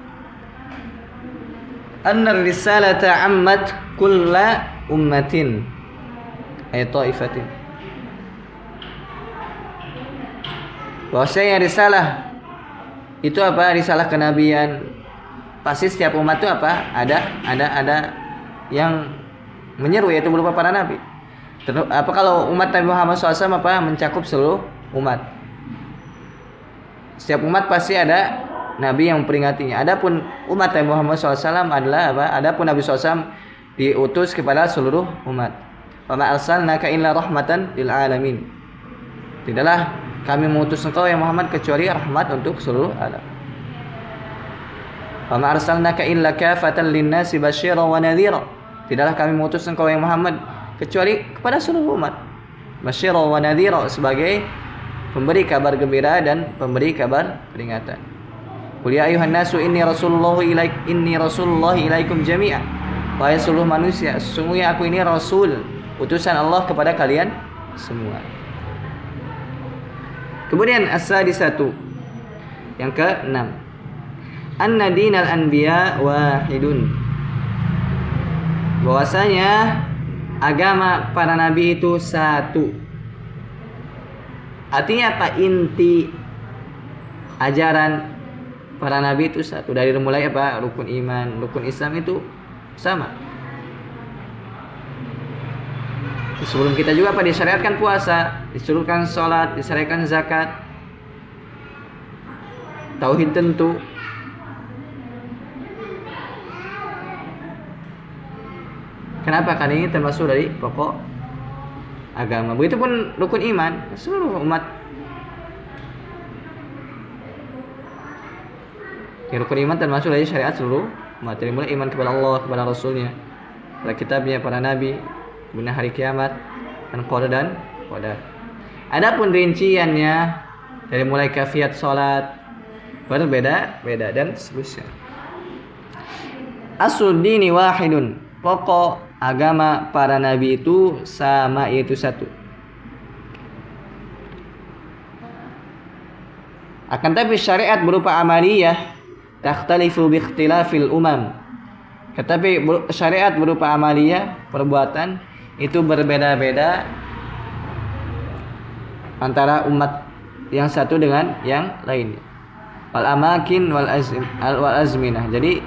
anna risalata ammat kulla ummatin ay ta'ifatin. Bahwasanya risalah itu apa? Risalah kenabian. Pasti setiap umat itu apa? Ada yang menyeru, yaitu berupa para nabi. Apa kalau umat Nabi Muhammad SAW apa? Mencakup seluruh umat. Setiap umat pasti ada nabi yang memperingatinya. Adapun umat Nabi Muhammad SAW adalah apa? Adapun Nabi SAW diutus kepada seluruh umat. Wa ma arsalnaka illa rahmatan lil alamin. Tidaklah kami mengutus engkau ya Muhammad kecuali rahmat untuk seluruh alam. Wa ma arsalnaka illa kafatan lin-nasi basyiran wa nadhira. Tidaklah kami mengutus engkau ya Muhammad kecuali kepada seluruh umat. Basyiran wa nadhira, sebagai pemberi kabar gembira dan pemberi kabar peringatan. Qul ya ayuhan nasu inni rasulullahi ilaikum jami'an. Wahai seluruh manusia, sesungguhnya aku ini rasul, utusan Allah kepada kalian semua. Kemudian as-sadisatu, yang ke-6, anna dinal anbiya wahidun. Bahwasanya agama para nabi itu satu. Artinya apa? Inti ajaran para nabi itu satu. Dari mulai apa? Rukun iman, rukun Islam itu sama. Sebelum kita juga apa? Disyariatkan puasa, disuruhkan sholat, disyariatkan zakat, tauhid tentu. Kenapa? Karena ini termasuk dari pokok agama. Begitupun rukun iman, seluruh umat. Ya, rukun iman termasuk dari syariat seluruh umat. Dari mulai iman kepada Allah, kepada Rasulnya, kepada kitabnya, para nabi, kemudian hari kiamat, dan qadar. Adapun rinciannya dari mulai kafiyat sholat berbeda-beda dan seterusnya. Aslud dini wahidun. Pokok agama para nabi itu sama, yaitu satu. Akan tapi syariat berupa amaliyah takhtalifu bi ikhtilafil umam. Tetapi syariat berupa amaliyah, perbuatan, itu berbeda-beda antara umat yang satu dengan yang lain. Wal amakin wal azminah. Jadi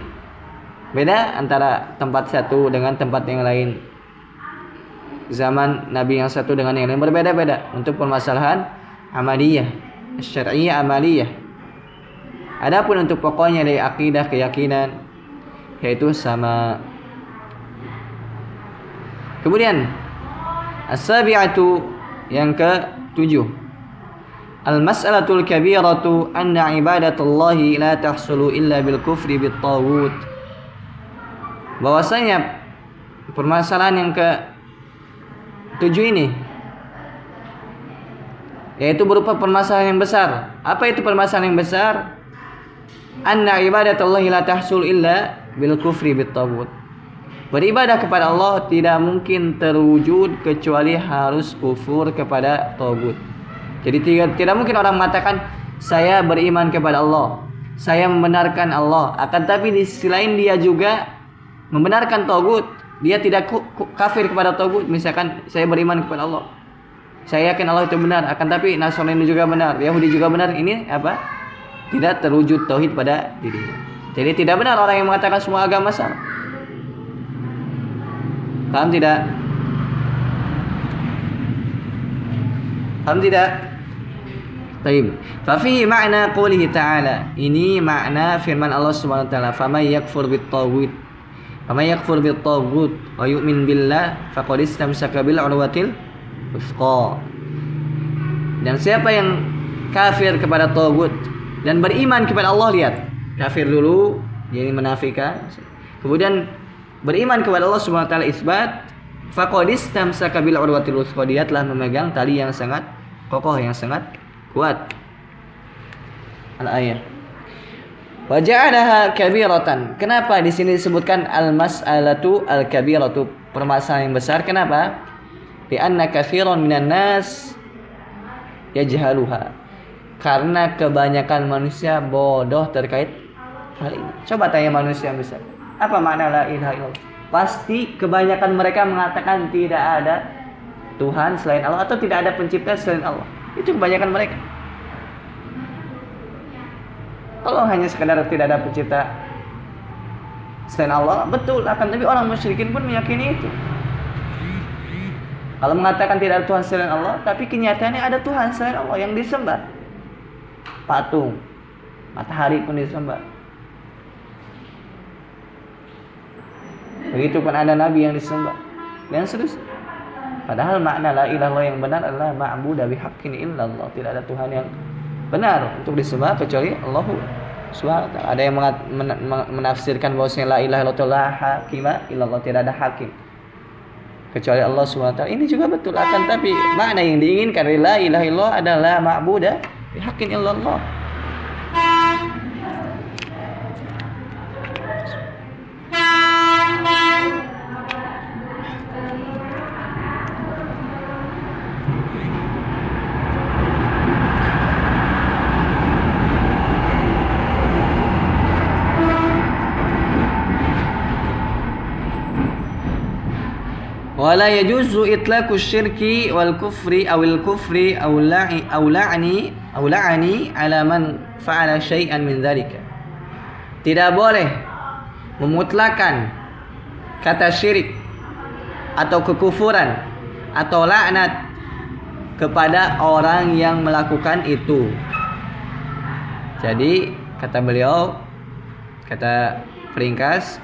beda antara tempat satu dengan tempat yang lain. Zaman nabi yang satu dengan yang lain berbeda-beda untuk permasalahan amaliyah, syar'iyyah amaliyah. Adapun untuk pokoknya dari akidah, keyakinan, yaitu sama. Kemudian as-sabi'atu, yang ke-7, al-mas'alatul kabiratu anna ibadatullahi la tahsulu illa bil kufri bit taghut. Bahwasanya permasalahan yang ke-7 ini, yaitu berupa permasalahan yang besar. Apa itu permasalahan yang besar? Anna ibadatullahi la tahsul illa bil kufri bit taghut. Beribadah kepada Allah tidak mungkin terwujud kecuali harus kufur kepada taghut. Jadi tidak mungkin orang mengatakan saya beriman kepada Allah, saya membenarkan Allah, akan tapi di sisi lain dia juga membenarkan taghut. Dia tidak kafir kepada taghut. Misalkan saya beriman kepada Allah, saya yakin Allah itu benar, akan tapi Nasrani juga benar, Yahudi juga benar. Ini apa? Tidak terwujud tauhid pada dirinya. Jadi tidak benar orang yang mengatakan semua agama sama. Paham tidak? Paham tidak? Baik. Fa fihi ma'na qoulihi ta'ala. Ini makna firman Allah Subhanahu wa taala, "Faman yakfur bit-taghut." Faman yakfur bit-taghut wa yu'min billah faqad istamsaka bil 'urwatil wuthqa. Dan siapa yang kafir kepada taghut dan beriman kepada Allah, lihat, kafir dulu, jadi menafikan, kemudian beriman kepada Allah Subhanahu wa taala, isbat, faqad istamsaka bil 'urwatil wuthqa, dia telah memegang tali yang sangat kokoh, yang sangat kuat. Al-ayat. Wa ja'alaha kabiratan. Kenapa di sini disebutkan al-mas'alatu al-kabiratu, permasalahan yang besar? Kenapa? Li'anna katsiran minan nas yajhaluha. Karena kebanyakan manusia bodoh terkait hal ini. Coba tanya manusia misal, apa makna la ilaha illallah? Pasti kebanyakan mereka mengatakan tidak ada Tuhan selain Allah, atau tidak ada pencipta selain Allah. Itu kebanyakan mereka. Kalau hanya sekadar tidak ada pencipta selain Allah, betul, akan tapi orang musyrikin pun meyakini itu. Kalau mengatakan tidak ada Tuhan selain Allah, tapi kenyataannya ada Tuhan selain Allah yang disembah. Patung, matahari pun disembah. Begitu pun ada nabi yang disembah dan seterusnya. Padahal makna la ilaha illallah yang benar adalah ma'budu bihaqqin illallah. Tidak ada Tuhan yang benar untuk disembah kecuali Allah Subhanahu wa ta'ala. Ada yang menafsirkan bahwasanya la ilaha illallah la hakima illallah, tidak ada hakim kecuali Allah Subhanahu wa ta'ala. Ini juga betul, akan tapi makna yang diinginkan dari la ilaha illallah adalah ma'budu bihaqqin illallah. Wala yajuzu itlaqu syirki wal kufri awil kufri aw la'ani ala man fa'ala syai'an min dzalika. Tidak boleh memutlakan kata syirik atau kekufuran atau laknat kepada orang yang melakukan itu. Jadi kata beliau, kata peringkas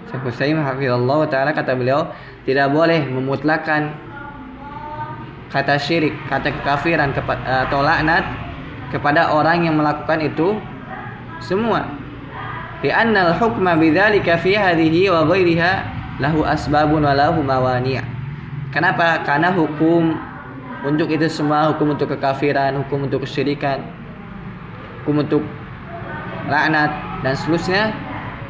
Syekh Husaim hafizallahu taala, kata beliau, tidak boleh memutlakan kata syirik, kata kekafiran atau laknat kepada orang yang melakukan itu semua. Li'annal hukma bidzalika fi hadhihi wa ghairiha lahu asbabun wa lahu mawani'. Kenapa? Karena hukum untuk itu semua, hukum untuk kekafiran, hukum untuk kesyirikan, hukum untuk laknat dan seterusnya,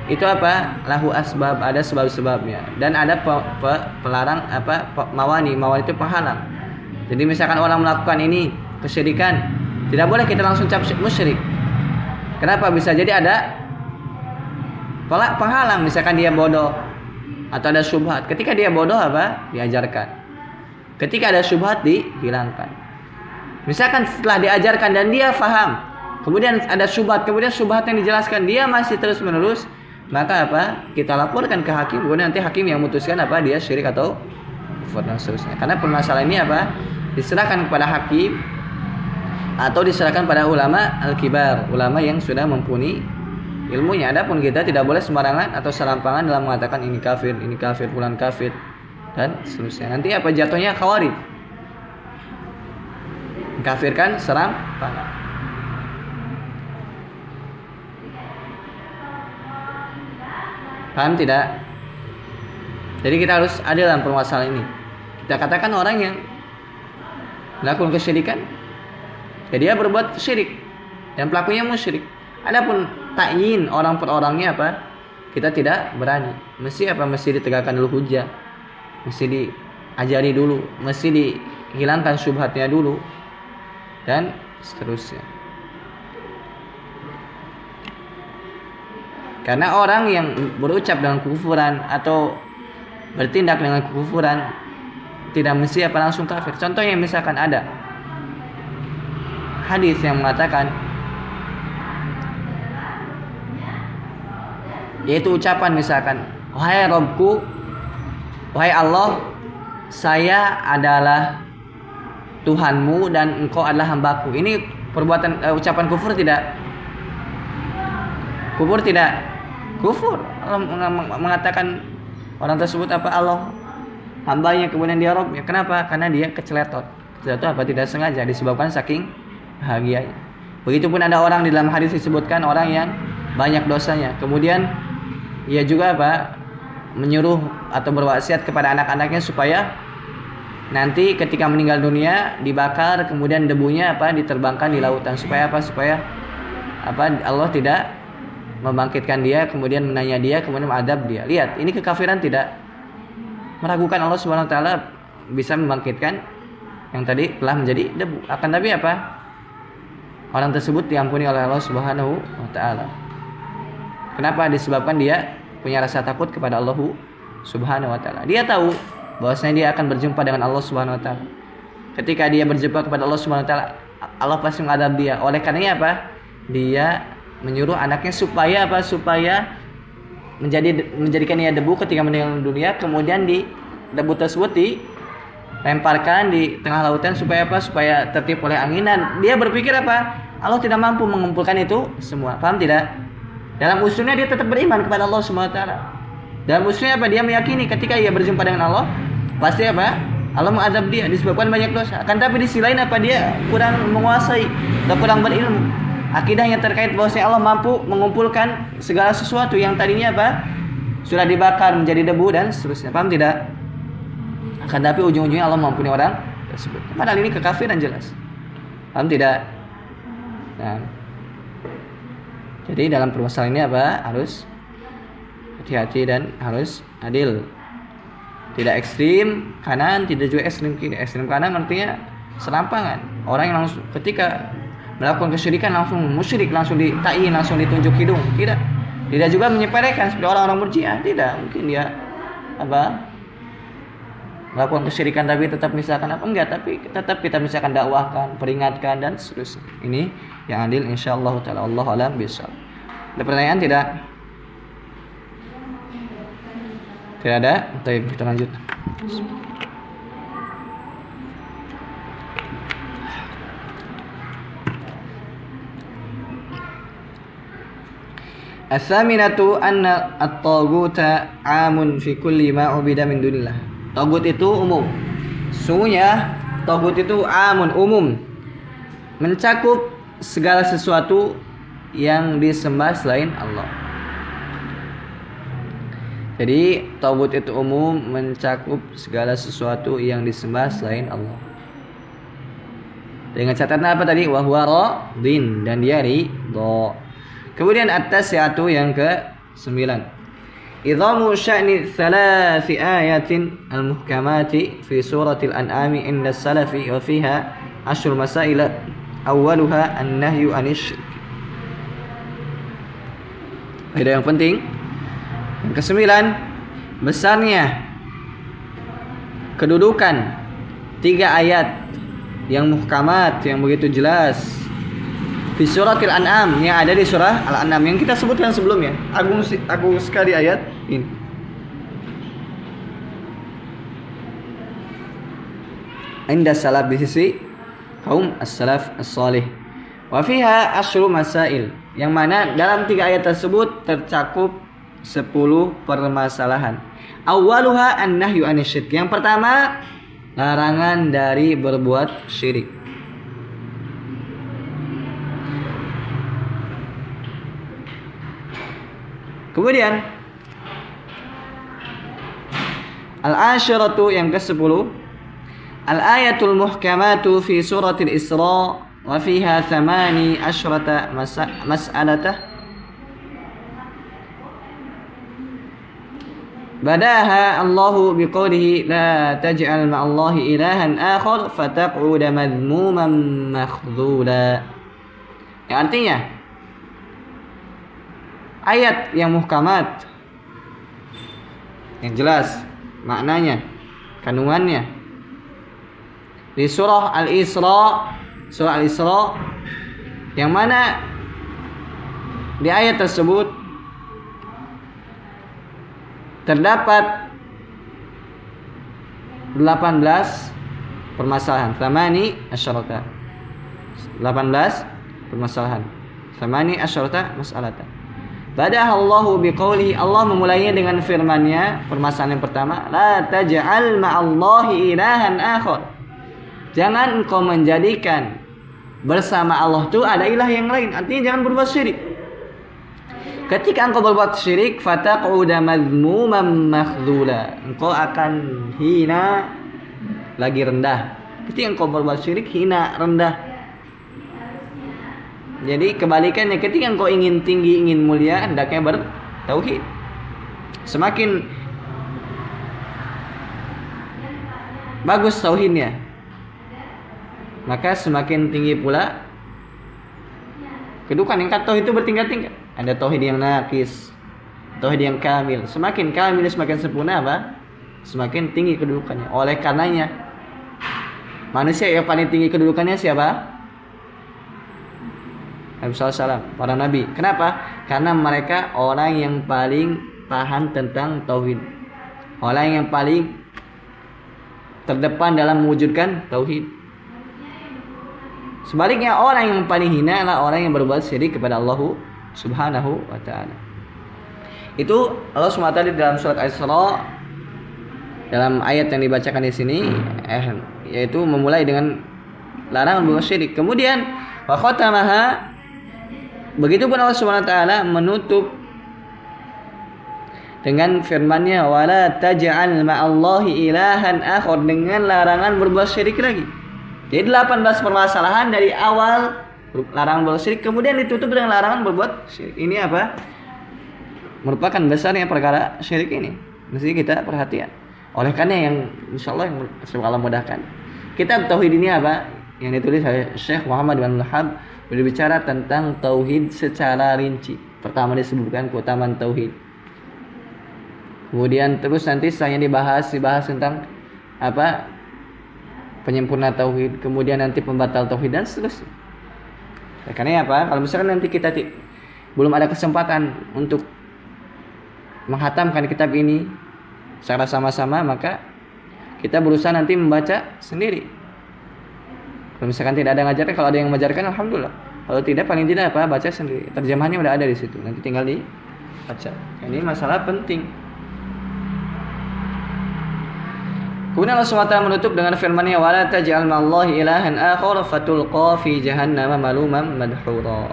itu apa? Lahu asbab, ada sebab-sebabnya, dan ada pelarang mawani itu penghalang. Jadi misalkan orang melakukan ini kesyirikan, tidak boleh kita langsung cap musyrik. Kenapa? Bisa jadi ada penghalang, misalkan dia bodoh atau ada syubhat. Ketika dia bodoh diajarkan. Ketika ada syubhat dihilangkan. Misalkan setelah diajarkan dan dia faham, kemudian ada syubhat, kemudian syubhat yang dijelaskan dia masih terus menerus, maka kita laporkan ke hakim, kemudian nanti hakim yang memutuskan dia syirik atau kufur dan seterusnya. Karena permasalahan ini diserahkan kepada hakim atau diserahkan pada ulama al-kibar, ulama yang sudah mumpuni ilmunya. Adapun kita tidak boleh sembarangan atau serampangan dalam mengatakan ini kafir, fulan kafir dan seterusnya. Nanti jatuhnya khawarij, mengkafirkan serampangan. Paham tidak? Jadi kita harus adil dalam permasalahan ini. Kita katakan orang yang melakukan kesyirikan, ya dia berbuat syirik dan pelakunya musyrik. Adapun ta'yin orang per orangnya kita tidak berani. Mesti mesti ditegakkan dulu hujjah, mesti diajari dulu, mesti dihilangkan syubhatnya dulu dan seterusnya. Karena orang yang berucap dengan kekufuran atau bertindak dengan kekufuran tidak mesti langsung kafir. Contohnya misalkan ada hadis yang mengatakan, yaitu ucapan misalkan, wahai Rabbku, wahai Allah, saya adalah Tuhanmu dan engkau adalah hambaku. Ini perbuatan ucapan kufur tidak? Kufur tidak? Kufur. Allah mengatakan orang tersebut Allah hambanya, kemudian dia Rabbnya. Kenapa? Karena dia keceletot. Keceletot tidak sengaja, disebabkan saking bahagianya. Begitupun ada orang di dalam hadis disebutkan orang yang banyak dosanya, kemudian ia juga menyuruh atau berwasiat kepada anak-anaknya supaya nanti ketika meninggal dunia dibakar, kemudian debunya diterbangkan di lautan, supaya supaya Allah tidak membangkitkan dia, kemudian menanya dia, kemudian mengadab dia. Lihat, ini kekafiran tidak? Meragukan Allah Subhanahu wa taala bisa membangkitkan yang tadi telah menjadi debu. Akan tapi orang tersebut diampuni oleh Allah Subhanahu wa taala. Kenapa? Disebabkan dia punya rasa takut kepada Allah Subhanahu wa taala. Dia tahu bahwasanya dia akan berjumpa dengan Allah Subhanahu wa taala. Ketika dia berjumpa kepada Allah Subhanahu wa taala, Allah pasti mengadab dia. Oleh karenanya apa? Dia menyuruh anaknya supaya apa? Supaya menjadikan ia debu ketika meninggal dunia, kemudian di debu tersebut dilemparkan di tengah lautan supaya apa? Supaya tertiup oleh anginan. Dia berpikir apa? Allah tidak mampu mengumpulkan itu semua. Paham tidak? Dalam usulnya dia tetap beriman kepada Allah SWT. Dalam usulnya apa? Dia meyakini ketika ia berjumpa dengan Allah, pasti apa? Allah mengadab dia disebabkan banyak dosa. Akan tapi di sisi lain apa? Dia kurang menguasai atau kurang berilmu. Akidahnya terkait bahwasanya Allah mampu mengumpulkan segala sesuatu yang tadinya apa? Sudah dibakar menjadi debu dan seterusnya. Paham tidak? Akan tapi ujung-ujungnya Allah mengampuni orang tersebut. Padahal ini kekafiran jelas. Paham tidak? Nah, jadi dalam permasalahan ini apa? Harus hati-hati dan harus adil. Tidak ekstrim kanan, tidak juga ekstrim kiri. Ekstrim kanan artinya serampangan. Orang yang langsung ketika melakukan kesyirikan langsung musyrik, langsung ditain, langsung ditunjuk hidung. Tidak. Tidak juga menyepelekan seperti orang-orang Murji'ah. Tidak. Mungkin dia apa? Melakukan kesyirikan tapi tetap misalkan apa? Enggak, tapi tetap kita misalkan dakwahkan, peringatkan dan seterusnya. Ini yang adil insyaallah taala. Allahu a'lam bishawab. Ada pertanyaan tidak? Tidak ada? Baik, kita lanjut. As-saminatu anna at-taghuta 'amun fi kulli ma 'ubida min dunillah. Tagut itu umum. Sungguhnya tagut itu amun, umum, mencakup segala sesuatu yang disembah selain Allah. Jadi tagut itu umum, mencakup segala sesuatu yang disembah selain Allah. Dengan catatan apa tadi? Wa huwa radin, dan dia ridha. Kemudian at-tasi'atu yang ke-9. Idhamu sya'ni thalathi ayatin al-muhkamati fi suratil an'ami inda salafi wa fiha ashur masaila awwaluha an-nahyu anish. Ada yang penting. Yang ke-9, besarnya kedudukan 3 ayat yang muhkamat, yang begitu jelas fi suratil an'am, yang ada di surah Al-An'am yang kita sebutkan sebelumnya. Agung sekali ayat ini. Inda salaf, di sisi kaum as-salaf as-salih. Wa fiha asyru masail, yang mana dalam 3 ayat tersebut tercakup 10 permasalahan. Awwaluha an-nahyu anisyirk. Yang pertama, larangan dari berbuat syirik. Kemudian al-asyiratu yang ke-10, al-ayatul muhkamatu fi suratil Isra wa fiha 18 mas'alatah badaha Allahu biqaulihi la taj'al ma'allahi ilahan akhar fataq'uda madhmuman makhdhula. Yang artinya ayat yang muhkamat, yang jelas maknanya, kandungannya di surah Al-Isra, surah Al-Isra, yang mana di ayat tersebut terdapat 18 permasalahan. Thamani asyarata, 18 permasalahan. Thamani asyarata mas'alatan. Badaha Allahu biqaulihi, Allah memulainya dengan firman-Nya. Permasalahan yang pertama, la taj'al ma'allahi ilahan akhar. Jangan engkau menjadikan bersama Allah itu ada ilah yang lain. Artinya jangan berbuat syirik. Ketika engkau berbuat syirik, fataq'uda madhmuman makhdhula, engkau akan hina lagi rendah. Ketika engkau berbuat syirik, hina, rendah. Jadi kebalikannya, ketika engkau ingin tinggi, ingin mulia, hendaknya bertauhid. Semakin bagus tauhidnya, maka semakin tinggi pula kedudukan. Yang tauhid itu bertingkat-tingkat. Ada tauhid yang naqis, tauhid yang kamil. Semakin kamil, semakin sempurna apa? Semakin tinggi kedudukannya. Oleh karenanya manusia yang paling tinggi kedudukannya siapa? Nabi SAW, para nabi. Kenapa? Karena mereka orang yang paling paham tentang tauhid, orang yang paling terdepan dalam mewujudkan tauhid. Sebaliknya orang yang paling hina adalah orang yang berbuat syirik kepada Allah Subhanahu wa taala. Itu Allah SWT dalam surat Al-Isra dalam ayat yang dibacakan di sini yaitu memulai dengan larangan berbuat syirik. Kemudian wa khatamaha, begitu pun Allah SWT menutup dengan firman-Nya wala taj'al ma'allahi ilahan akhar, dengan larangan berbuat syirik lagi. Jadi 18 permasalahan dari awal larangan berbuat syirik, kemudian ditutup dengan larangan berbuat syirik. Ini apa? Merupakan besarnya perkara syirik ini. Mesti kita perhatian. Oleh karena yang insyaallah yang Allah mudahkan. Kitab tauhid ini apa? Yang ditulis oleh Syekh Muhammad bin Wahab berbicara tentang tauhid secara rinci. Pertama disebutkan keutamaan tauhid. Kemudian terus nanti setelahnya dibahas tentang apa? Penyempurna tauhid, kemudian nanti pembatal tauhid dan seterusnya. Karena apa? Kalau misalkan nanti kita belum ada kesempatan untuk menghatamkan kitab ini secara sama-sama, maka kita berusaha nanti membaca sendiri. Kalau misalkan tidak ada yang mengajarkan, kalau ada yang mengajarkan alhamdulillah. Kalau tidak, paling tidak apa? Baca sendiri. Terjemahannya udah ada di situ. Nanti tinggal dibaca. Ini masalah penting. Kemudian Allah SWT menutup dengan firman-Nya wala taj'al ma'allahi ilahan akhar fatulqa fi jahannam maluman madhura.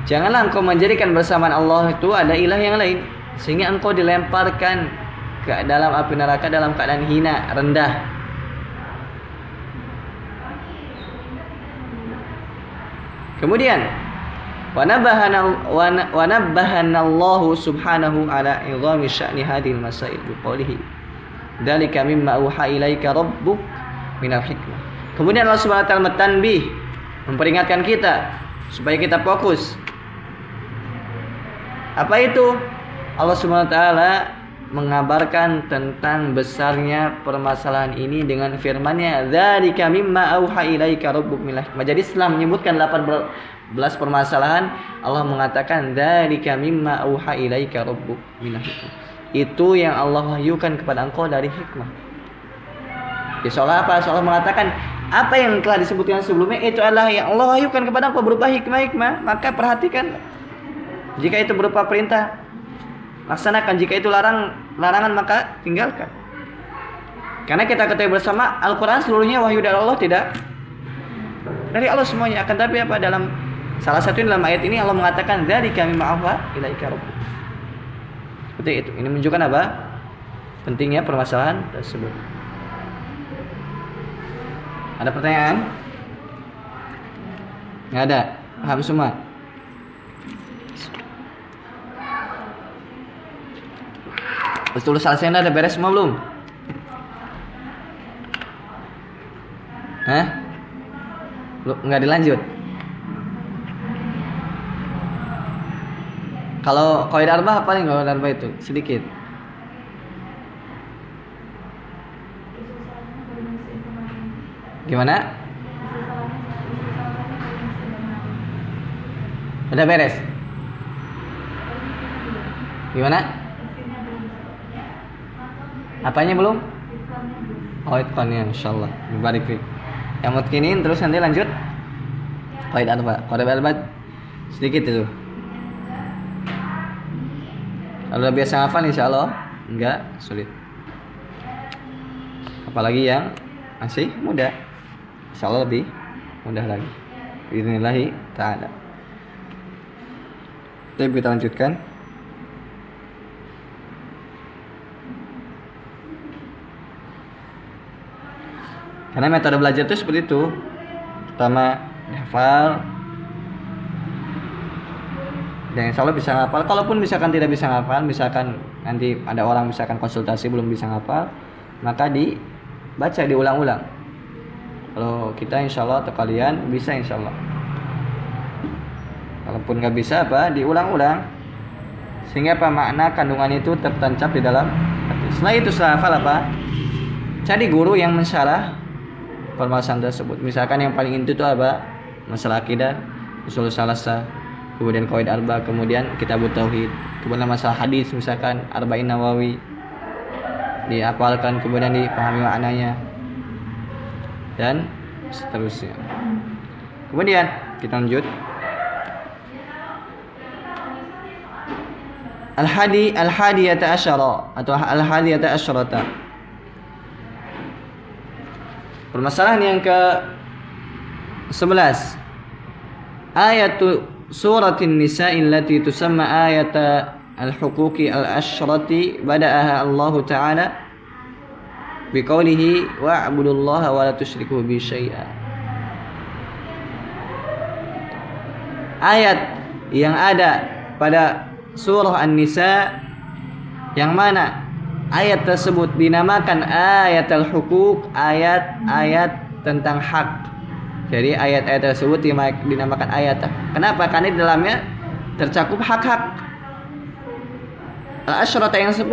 Janganlah engkau menjadikan bersamaan Allah itu ada ilah yang lain sehingga engkau dilemparkan ke dalam api neraka dalam keadaan hina, rendah. Kemudian wa nabbahana Allah subhanahu ala idhami sya'ni hadhil masail biqaulihi dzalika mimma auha ilaika rabbuk minal hikmah. Kemudian Allah Subhanahu wa taala mentanbih, memperingatkan kita supaya kita fokus. Apa itu? Allah Subhanahu wa taala mengabarkan tentang besarnya permasalahan ini dengan firman-Nya dzalika mimma auha ilaika rabbuk minal hikmah. Jadi setelah menyebutkan 18 permasalahan, Allah mengatakan dzalika mimma auha ilaika rabbuk minal hikmah. Itu yang Allah wahyukan kepada engkau dari hikmah. Ya soal apa? Soal mengatakan apa yang telah disebutkan sebelumnya itu adalah yang Allah wahyukan kepada engkau berupa hikmah-hikmah, maka perhatikan. Jika itu berupa perintah, laksanakan. Jika itu larangan, maka tinggalkan. Karena kita ketahui bersama Al-Quran seluruhnya wahyu dari Allah, tidak dari Allah semuanya. Akan tapi apa, dalam salah satu dalam ayat ini Allah mengatakan dzalika mimma auha ilaika rabbuk. Seperti itu. Ini menunjukkan apa? Pentingnya permasalahan tersebut. Ada pertanyaan? Nggak ada. Paham semua? Betul, selesai, ada beres semua belum? Hah? Nggak dilanjut? Kalau qaidah arba'ah paling nggak qaidah arba'ah itu sedikit. Gimana? Udah beres? Gimana? Apanya belum? Oh, itqannya insyaallah. Barik fi. Yang mutkinin terus nanti lanjut qaidah arba'ah sedikit itu. Kalau udah biasa hafal insyaallah enggak sulit. Apalagi yang masih muda, insyaallah lebih mudah lagi. Bismillahirrahmanirrahim ta'ala. Jadi kita lanjutkan. Karena metode belajar itu seperti itu. Pertama hafal, dan insya Allah bisa ngapal. Kalaupun misalkan tidak bisa ngapal, misalkan nanti ada orang misalkan konsultasi belum bisa ngapal, maka dibaca, diulang-ulang. Kalau kita insya Allah atau kalian bisa insya Allah. Kalaupun nggak bisa apa, diulang-ulang sehingga apa, makna kandungan itu tertancap di dalam hati. Setelah itu setelah hafal apa, cari guru yang mensyarah permasalahan tersebut. Misalkan yang paling inti itu apa? Masalah akidah, usul salasah, kemudian qawaid arba, kemudian kitabut tauhid, kemudian masalah hadis misalkan arba'in nawawi dihafalkan, kemudian dipahami maknanya dan seterusnya. Kemudian kita lanjut. Al-hadiyata asyara atau al-hadiyata asyrata. Permasalahan yang ke-11. Ayatu suratin nisa'i allati tusamma ayata al-huquqi al-asyrati bada'aha Allah Ta'ala biqaulihi wa'budullaha wa la tusyriku bi syai'a. Ayat yang ada pada surah An-Nisa yang mana ayat tersebut dinamakan ayat al-huquq, ayat-ayat tentang hak. Jadi ayat-ayat tersebut dinamakan ayat. Kenapa? Karena di dalamnya tercakup hak-hak. Al-Asyrata yang 10.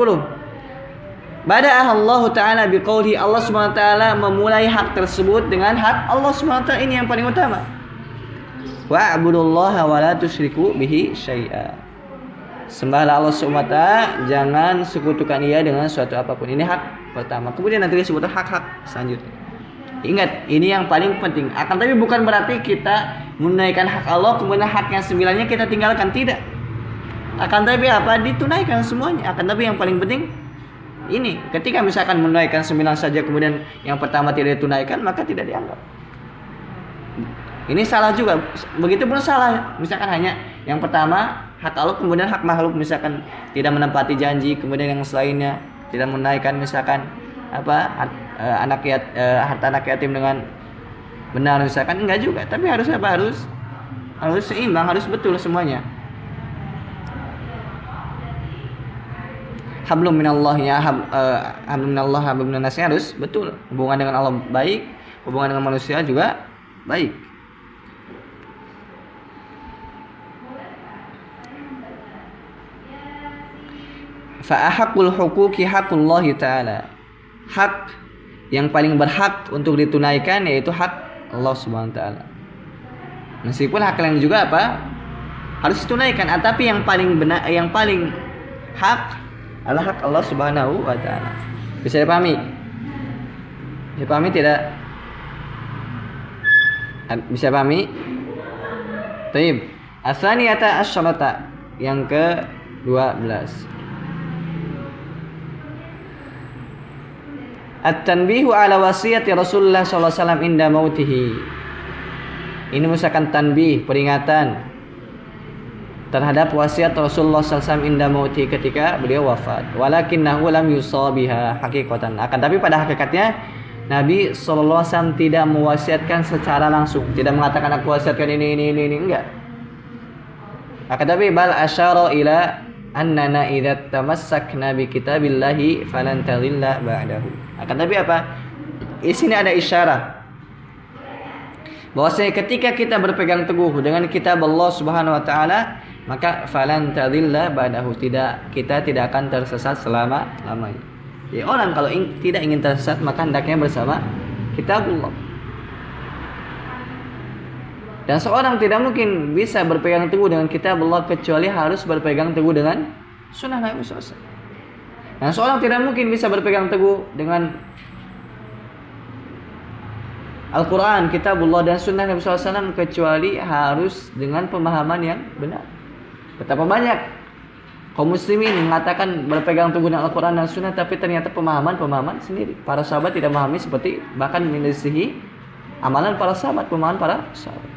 Bada'ah Allah Ta'ala biqaulihi, Allah SWT memulai hak tersebut dengan hak Allah SWT, ini yang paling utama. Wa'budullaha wa la tusyriku bihi syai'a. Sembahlah Allah SWT, jangan sekutukan Ia dengan suatu apapun. Ini hak pertama. Kemudian nanti disebut hak-hak selanjutnya. Ingat, ini yang paling penting. Akan tapi bukan berarti kita menunaikan hak Allah, kemudian hak yang 9-nya kita tinggalkan. Tidak. Akan tapi apa? Ditunaikan semuanya. Akan tapi yang paling penting ini. Ketika misalkan menunaikan 9 saja, kemudian yang pertama tidak ditunaikan, maka tidak dianggap. Ini salah juga. Begitu pun salah. Misalkan hanya yang pertama hak Allah, kemudian hak makhluk, misalkan tidak menepati janji, kemudian yang selainnya tidak menunaikan, misalkan apa harta anak yatim dengan benar, misalkan enggak juga. Tapi harus apa? Harus seimbang, harus betul semuanya. Hablum minallah ya, hablum minallah, hablum minannas harus betul. Hubungan dengan Allah baik, hubungan dengan manusia juga baik. Fa'ahaqul huquqi haqqullahi ta'ala. Hak yang paling berhak untuk ditunaikan yaitu hak Allah Subhanahu wa taala. Meskipun hak lain juga apa? Harus ditunaikan, tapi yang paling benar, yang paling hak adalah hak Allah Subhanahu wa taala. Bisa dipahami? Bisa pahami tidak? Bisa pahami? Baik. As-saniyata asyrata, yang ke-12. At-tanbihu ala wasiyati Rasulullah sallallahu alaihi wasallam inda mautihi. Ini merupakan tanbih, peringatan terhadap wasiat Rasulullah sallallahu alaihi wasallam inda mautihi, ketika beliau wafat. Walakinnahu lam yusabiha haqiqatan. Akan tapi pada hakikatnya Nabi sallallahu alaihi wasallam tidak mewasiatkan secara langsung, tidak mengatakan aku wasiatkan ini enggak. Akan tapi bal asyara ila annana idza tamassakna bi kitabillahi falan tadhilla ba'dahu. Akan tapi apa? Di sini ada isyarat bahwasanya ketika kita berpegang teguh dengan kitab Allah Subhanahu wa taala, maka falan tadhilla ba'dahu, kita tidak akan tersesat selama-lamanya. Jadi orang kalau tidak ingin tersesat, maka hendaknya bersama kitabullah. Dan seorang tidak mungkin bisa berpegang teguh dengan kitab Allah kecuali harus berpegang teguh dengan sunnah Nabi SAW. Dan seorang tidak mungkin bisa berpegang teguh dengan Al-Quran, kitabullah dan sunnah Nabi SAW kecuali harus dengan pemahaman yang benar. Betapa banyak kaum muslimin mengatakan berpegang teguh dengan Al-Quran dan sunnah, tapi ternyata pemahaman sendiri. Para sahabat tidak memahami seperti, bahkan menyelisihi amalan para sahabat, pemahaman para sahabat.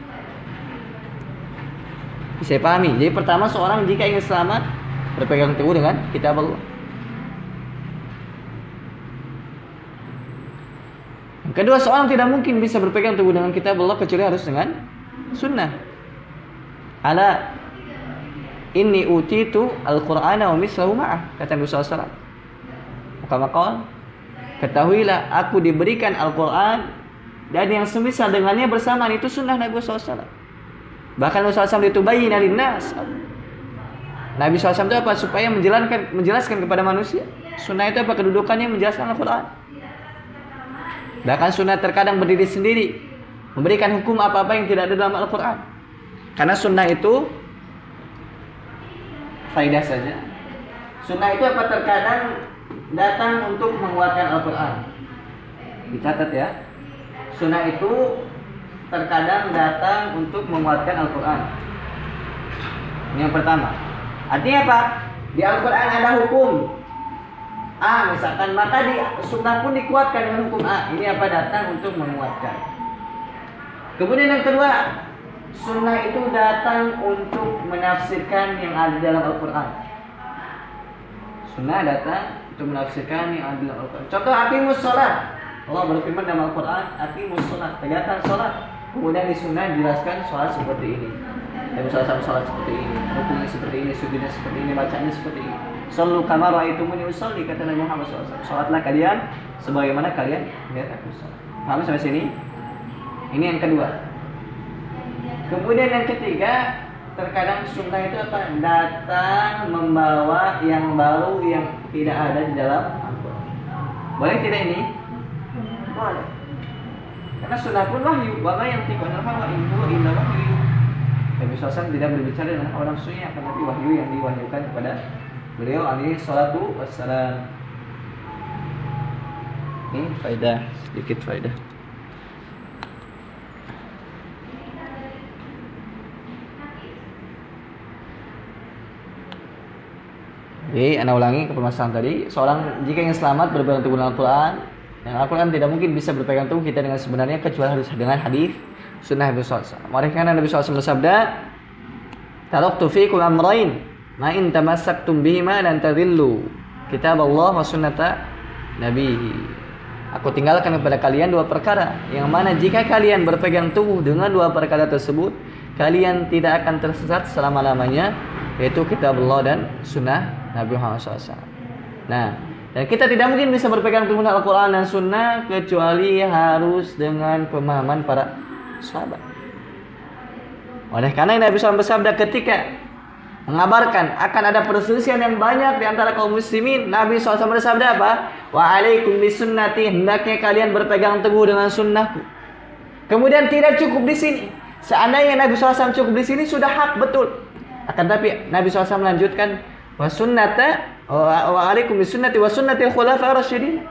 Bisa pahami. Jadi pertama, seorang jika ingin selamat berpegang teguh dengan kitab Allah. Kedua, seorang tidak mungkin bisa berpegang teguh dengan kitab Allah kecuali harus dengan sunnah. Ala inni utitu al-Qur'ana wa mislahu ma'ah, kata Nabi SAW. Maka ketahuilah aku diberikan Al-Quran dan yang semisal dengannya bersamaan, itu sunnah Nabi SAW. Bahkan Nabi SAW itu bayyina linnas. Nabi SAW itu apa? Supaya menjelaskan kepada manusia. Sunnah itu apa? Kedudukannya menjelaskan Al-Quran. Bahkan sunnah terkadang berdiri sendiri, memberikan hukum apa-apa yang tidak ada dalam Al-Quran. Karena sunnah itu faedah saja. Sunnah itu apa, terkadang datang untuk menguatkan Al-Quran. Dicatat ya. Sunnah itu terkadang datang untuk menguatkan Al-Quran. Ini yang pertama. Artinya apa? Di Al-Quran ada hukum A misalkan, maka di sunnah pun dikuatkan dengan hukum A. Ini apa? Datang untuk menguatkan. Kemudian yang kedua, sunnah itu datang untuk menafsirkan yang ada dalam Al-Quran. Sunnah datang untuk menafsirkan yang ada dalam Al-Quran. Contoh, aqimus sholat. Allah berfirman dalam Al-Quran, aqimus sholat, tegakkan sholat. Kemudian di sunnah dijelaskan sholat seperti ini. Nabi SAW sholat seperti ini, rukunya seperti ini, sujudnya seperti ini, bacanya seperti ini. Sallu kama ra'aitumuni usolli, kata Nabi Muhammad SAW. Sholatlah kalian sebagaimana kalian lihat aku sholat. Paham sampai sini? Ini yang kedua. Kemudian yang ketiga, terkadang sunnah itu apa? Datang membawa yang baru yang tidak ada di dalam Al-Quran. Boleh tidak ini? Boleh. Karena sunnah pun wahyu. Wa ma yantiqu anil hawa in huwa illa wahyu. Nabi SAW tidak berbicara dengan hawa nafsunya, akan tapi wahyu yang diwahyukan kepada beliau alaihi salatu wassalam. Ini faedah, sedikit faedah. Jadi, anda ulangi ke permasalahan tadi. Seorang jika ingin selamat berpegang teguh dengan Al-Quran, dan Al-Quran tidak mungkin bisa berpegang teguh kita dengan sebenarnya kecuali harus dengan hadis sunnah Nabi SAW. Karena Nabi SAW bersabda, "Taraktu fiikum amrayn, ma in tamassaktum bihima lan tadillu, kitab Allah wa sunnata nabihi." Aku tinggalkan kepada kalian dua perkara, yang mana jika kalian berpegang teguh dengan dua perkara tersebut, kalian tidak akan tersesat selama-lamanya, yaitu kitab Allah dan sunnah Nabi Muhammad SAW. Nah, dan kita tidak mungkin bisa berpegang teguh dengan Al-Quran dan sunnah kecuali harus dengan pemahaman para sahabat. Oleh karena Nabi SAW bersabda ketika mengabarkan akan ada perselisihan yang banyak di antara kaum muslimin, Nabi SAW bersabda apa? Wa alaikum bisunnati, hendaknya kalian berpegang teguh dengan sunnahku. Kemudian tidak cukup di sini. Seandainya Nabi SAW cukup di sini sudah hak betul. Akan tapi Nabi SAW melanjutkan wa sunnata wa alaikum bisunnati wa sunnatil khulafa'ir rasyidin.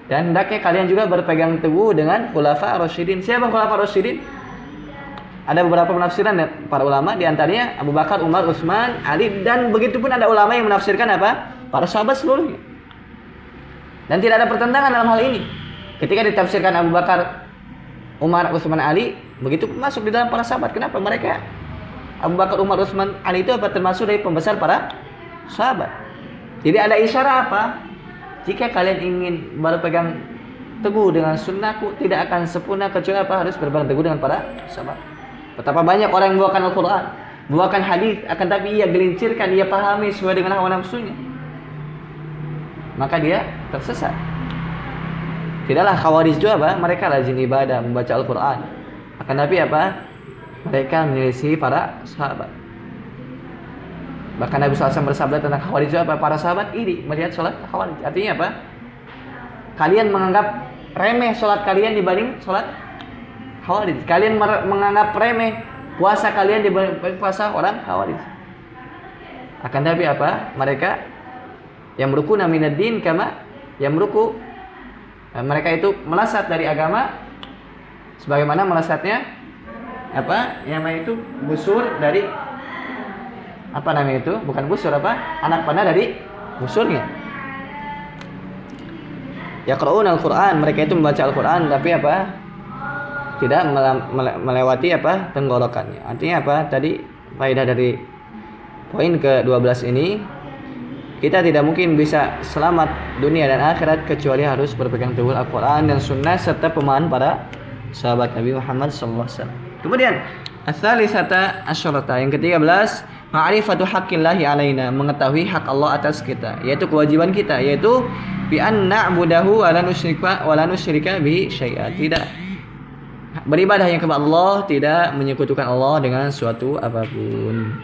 Dan hendaknya kalian juga berpegang teguh dengan khulafa ar-rasyidin. Siapa khulafa ar-rasyidin? Ada beberapa penafsiran para ulama, di antaranya Abu Bakar, Umar, Utsman, Ali, dan begitu pun ada ulama yang menafsirkan apa? Para sahabat seluruhnya. Dan tidak ada pertentangan dalam hal ini. Ketika ditafsirkan Abu Bakar, Umar, Utsman, Ali, begitu pun masuk di dalam para sahabat. Kenapa? Mereka Abu Bakar, Umar, Utsman, Ali itu apa? Termasuk dari pembesar para sahabat. Jadi ada isyarat apa? Jika kalian ingin berpegang teguh dengan sunnahku, tidak akan sempurna kecuali apa? Harus berpegang teguh dengan para sahabat. Betapa banyak orang yang membawakan Al-Quran, membawakan hadis, akan tapi ia gelincirkan, ia pahami sesuai dengan hawa nafsunya, maka dia tersesat. Tidaklah Khawarij itu apa? Mereka rajin ibadah, membaca Al-Quran, akan tapi apa? Mereka menyelisihi para sahabat. Bahkan Nabi SAW bersabda tentang Khawarij itu apa? Para sahabat iri melihat sholat Khawarij. Artinya apa? Kalian menganggap remeh sholat kalian dibanding sholat Khawarij. Kalian menganggap remeh puasa kalian dibanding puasa orang Khawarij. Akan tapi apa? Mereka yang merukuna minad din kama yang meruku, mereka itu melesat dari agama sebagaimana melesatnya apa? Yang itu busur dari apa namanya itu? Bukan busur apa? Anak panah dari busurnya. Yaqra'una al-Qur'an, mereka itu membaca Al-Qur'an tapi apa? Tidak melewati apa? Tenggorokannya. Artinya apa? Tadi faedah dari poin ke-12 ini, kita tidak mungkin bisa selamat dunia dan akhirat kecuali harus berpegang teguh Al-Qur'an dan sunnah serta pemahaman para sahabat Nabi Muhammad SAW. Kemudian ats-tsalisata asyarata, yang ke-13, ma'rifatu haqqillahi alaina, mengetahui hak Allah atas kita, yaitu kewajiban kita, yaitu bi an na'budahu wa la nusyrika bihi syai'a, tidak beribadah yang kepada Allah, tidak menyekutukan Allah dengan suatu apapun.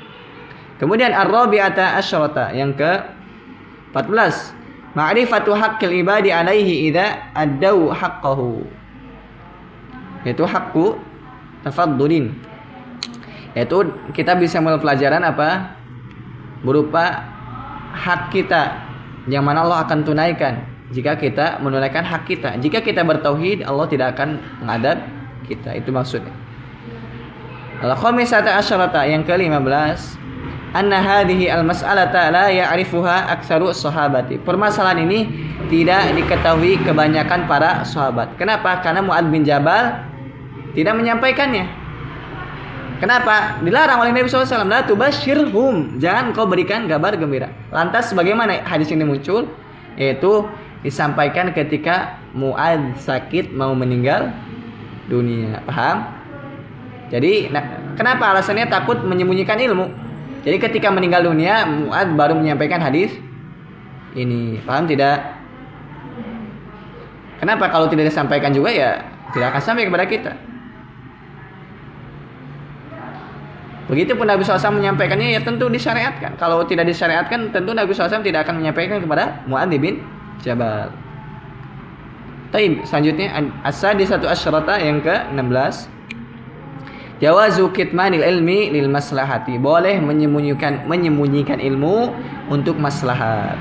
Kemudian ar-rabi'ata asyarata, yang ke-14, Ma'rifatu haqqil ibadi alaihi idza addau haqqahu. Yaitu haqqu tafaddulin. Yaitu kita bisa mengambil pelajaran apa? Berupa hak kita yang mana Allah akan tunaikan jika kita menunaikan hak kita. Jika kita bertauhid, Allah tidak akan mengadab kita. Itu maksudnya. Al-khamisata asyarata, yang ke-15, anna hadhihi al-mas'alata la ya'rifuha aktsaru sahabati. Permasalahan ini tidak diketahui kebanyakan para sahabat. Kenapa? Karena Mu'adz bin Jabal tidak menyampaikannya. Kenapa? Dilarang oleh Nabi SAW. La tubasyirhum, jangan kau berikan kabar gembira. Lantas bagaimana hadis ini muncul? Yaitu disampaikan ketika Mu'adz sakit mau meninggal dunia. Paham? Jadi kenapa alasannya? Takut menyembunyikan ilmu. Jadi ketika meninggal dunia, Mu'adz baru menyampaikan hadis ini. Paham tidak? Kenapa? Kalau tidak disampaikan juga ya tidak akan sampai kepada kita. Begitupun Nabi SAW menyampaikannya ya tentu disyariatkan. Kalau tidak disyariatkan tentu Nabi SAW tidak akan menyampaikan kepada Mu'adz bin Jabal. Taib, selanjutnya as-sadisatu asyarata, yang ke-16. Jawazu kitmanil ilmi lil maslahati. Boleh menyembunyikan ilmu untuk maslahat.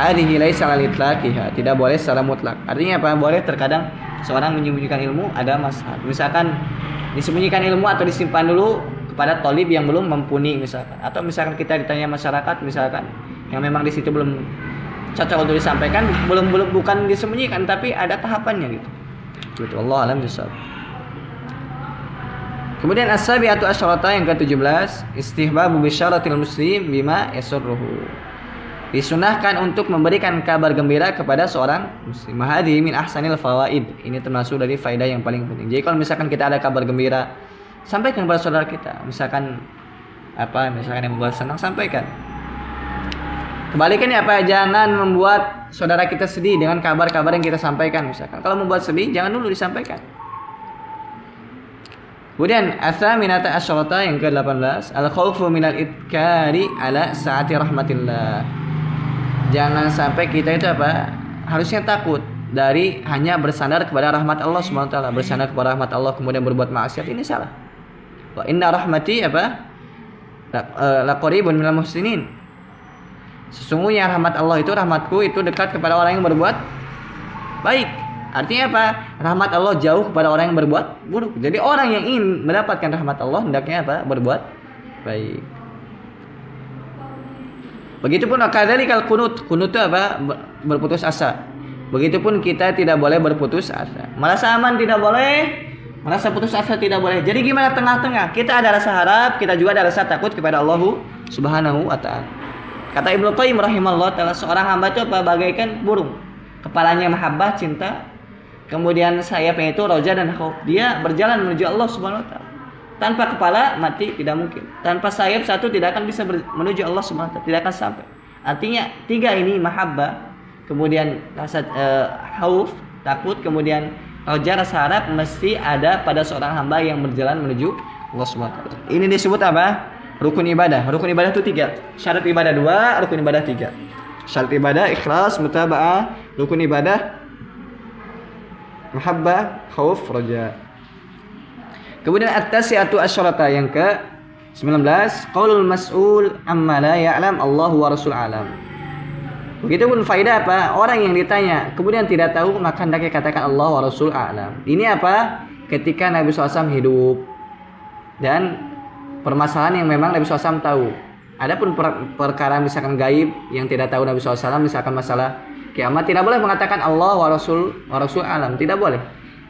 Hadhihi laisa lil itlaqiha. Tidak boleh secara mutlak. Artinya apa? Boleh terkadang seorang menyembunyikan ilmu ada maslahat. Misalkan disembunyikan ilmu atau disimpan dulu kepada thalib yang belum mumpuni misalkan. Atau misalkan kita ditanya masyarakat misalkan yang memang di situ belum cocok untuk disampaikan, bukan disembunyikan tapi ada tahapannya gitu. Gitu. Allah alam bisawab. Kemudian as-sabi'atu asyarata, yang ke-17, istihbabu bisyaratil muslim bima yasurruhu. Disunahkan untuk memberikan kabar gembira kepada seorang muslim. Hadhihi min ahsanil fawaid. Ini termasuk dari faedah yang paling penting. Jadi kalau misalkan kita ada kabar gembira, sampaikan kepada saudara kita. Misalkan yang membuat senang, sampaikan. Kebalikannya apa? Jangan membuat saudara kita sedih dengan kabar-kabar yang kita sampaikan. Misalkan kalau membuat sedih, jangan dulu disampaikan. Kemudian ats-tsaminata asyarata, yang ke-18, al-khaufu minal itkari ala saati rahmatillah. Jangan sampai kita itu harusnya takut dari hanya bersandar kepada rahmat Allah Subhanahu wa taala, bersandar kepada rahmat Allah kemudian berbuat maksiat, ini salah. Wa inna rahmati laqaribun minal muhsinin. Sesungguhnya rahmat Allah itu, rahmatku itu dekat kepada orang yang berbuat baik. Artinya apa? Rahmat Allah jauh kepada orang yang berbuat buruk. Jadi orang yang ingin mendapatkan rahmat Allah hendaknya berbuat baik. Begitupun kadzalikal qunut. Qunut itu berputus asa. Begitupun kita tidak boleh berputus asa. Merasa aman tidak boleh, merasa putus asa tidak boleh. Jadi gimana tengah-tengah? Kita ada rasa harap, kita juga ada rasa takut kepada Allah Subhanahu wa taala. Kata Ibnu Qayyim rahimahullah taala, seorang hamba itu bagaikan burung. Kepalanya mahabbah, cinta, kemudian sayapnya itu roja dan khauf. Dia berjalan menuju Allah Subhanahu wa taala. Tanpa kepala mati tidak mungkin. Tanpa sayap satu tidak akan bisa menuju Allah Subhanahu wa taala, tidak akan sampai. Artinya tiga ini, mahabbah, kemudian rasa khauf, takut, kemudian roja, rasa harap, mesti ada pada seorang hamba yang berjalan menuju Allah Subhanahu wa taala. Ini disebut rukun ibadah. Rukun ibadah itu 3. Syarat ibadah 2, rukun ibadah 3. Syarat ibadah ikhlas, mutaba'ah, rukun ibadah mahabbah, khauf, raja. Kemudian at-tasi'atu asyarata, yang ke-19, qaulul mas'ul amma la ya'lam Allahu wa rasul alam. Begitupun faedah orang yang ditanya kemudian tidak tahu, maka hendaknya katakan Allah wa rasul alam. Ini ketika Nabi SAW hidup dan permasalahan yang memang Nabi SAW tahu. Adapun perkara misalkan gaib yang tidak tahu Nabi SAW, misalkan masalah kiamat, tidak boleh mengatakan Allah wa rasul alam, tidak boleh.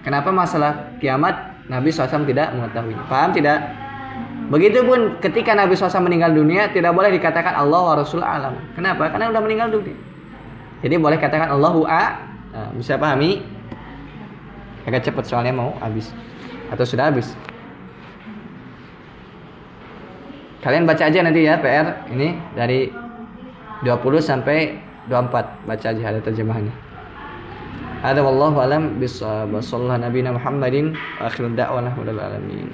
Kenapa? Masalah kiamat Nabi SAW tidak mengetahuinya. Paham tidak? Begitupun ketika Nabi SAW meninggal dunia, tidak boleh dikatakan Allah wa rasul alam. Kenapa? Karena sudah meninggal dunia. Jadi boleh katakan Allahu bisa pahami? Agak cepat soalnya mau habis. Atau sudah habis? Kalian baca aja nanti ya PR ini dari 20 sampai 24. Baca aja, ada terjemahannya. Hada wallahu alam bisawab. Sallallahu nabiyana Muhammadin wa akhiru da'wana alhamdulillahi alamin.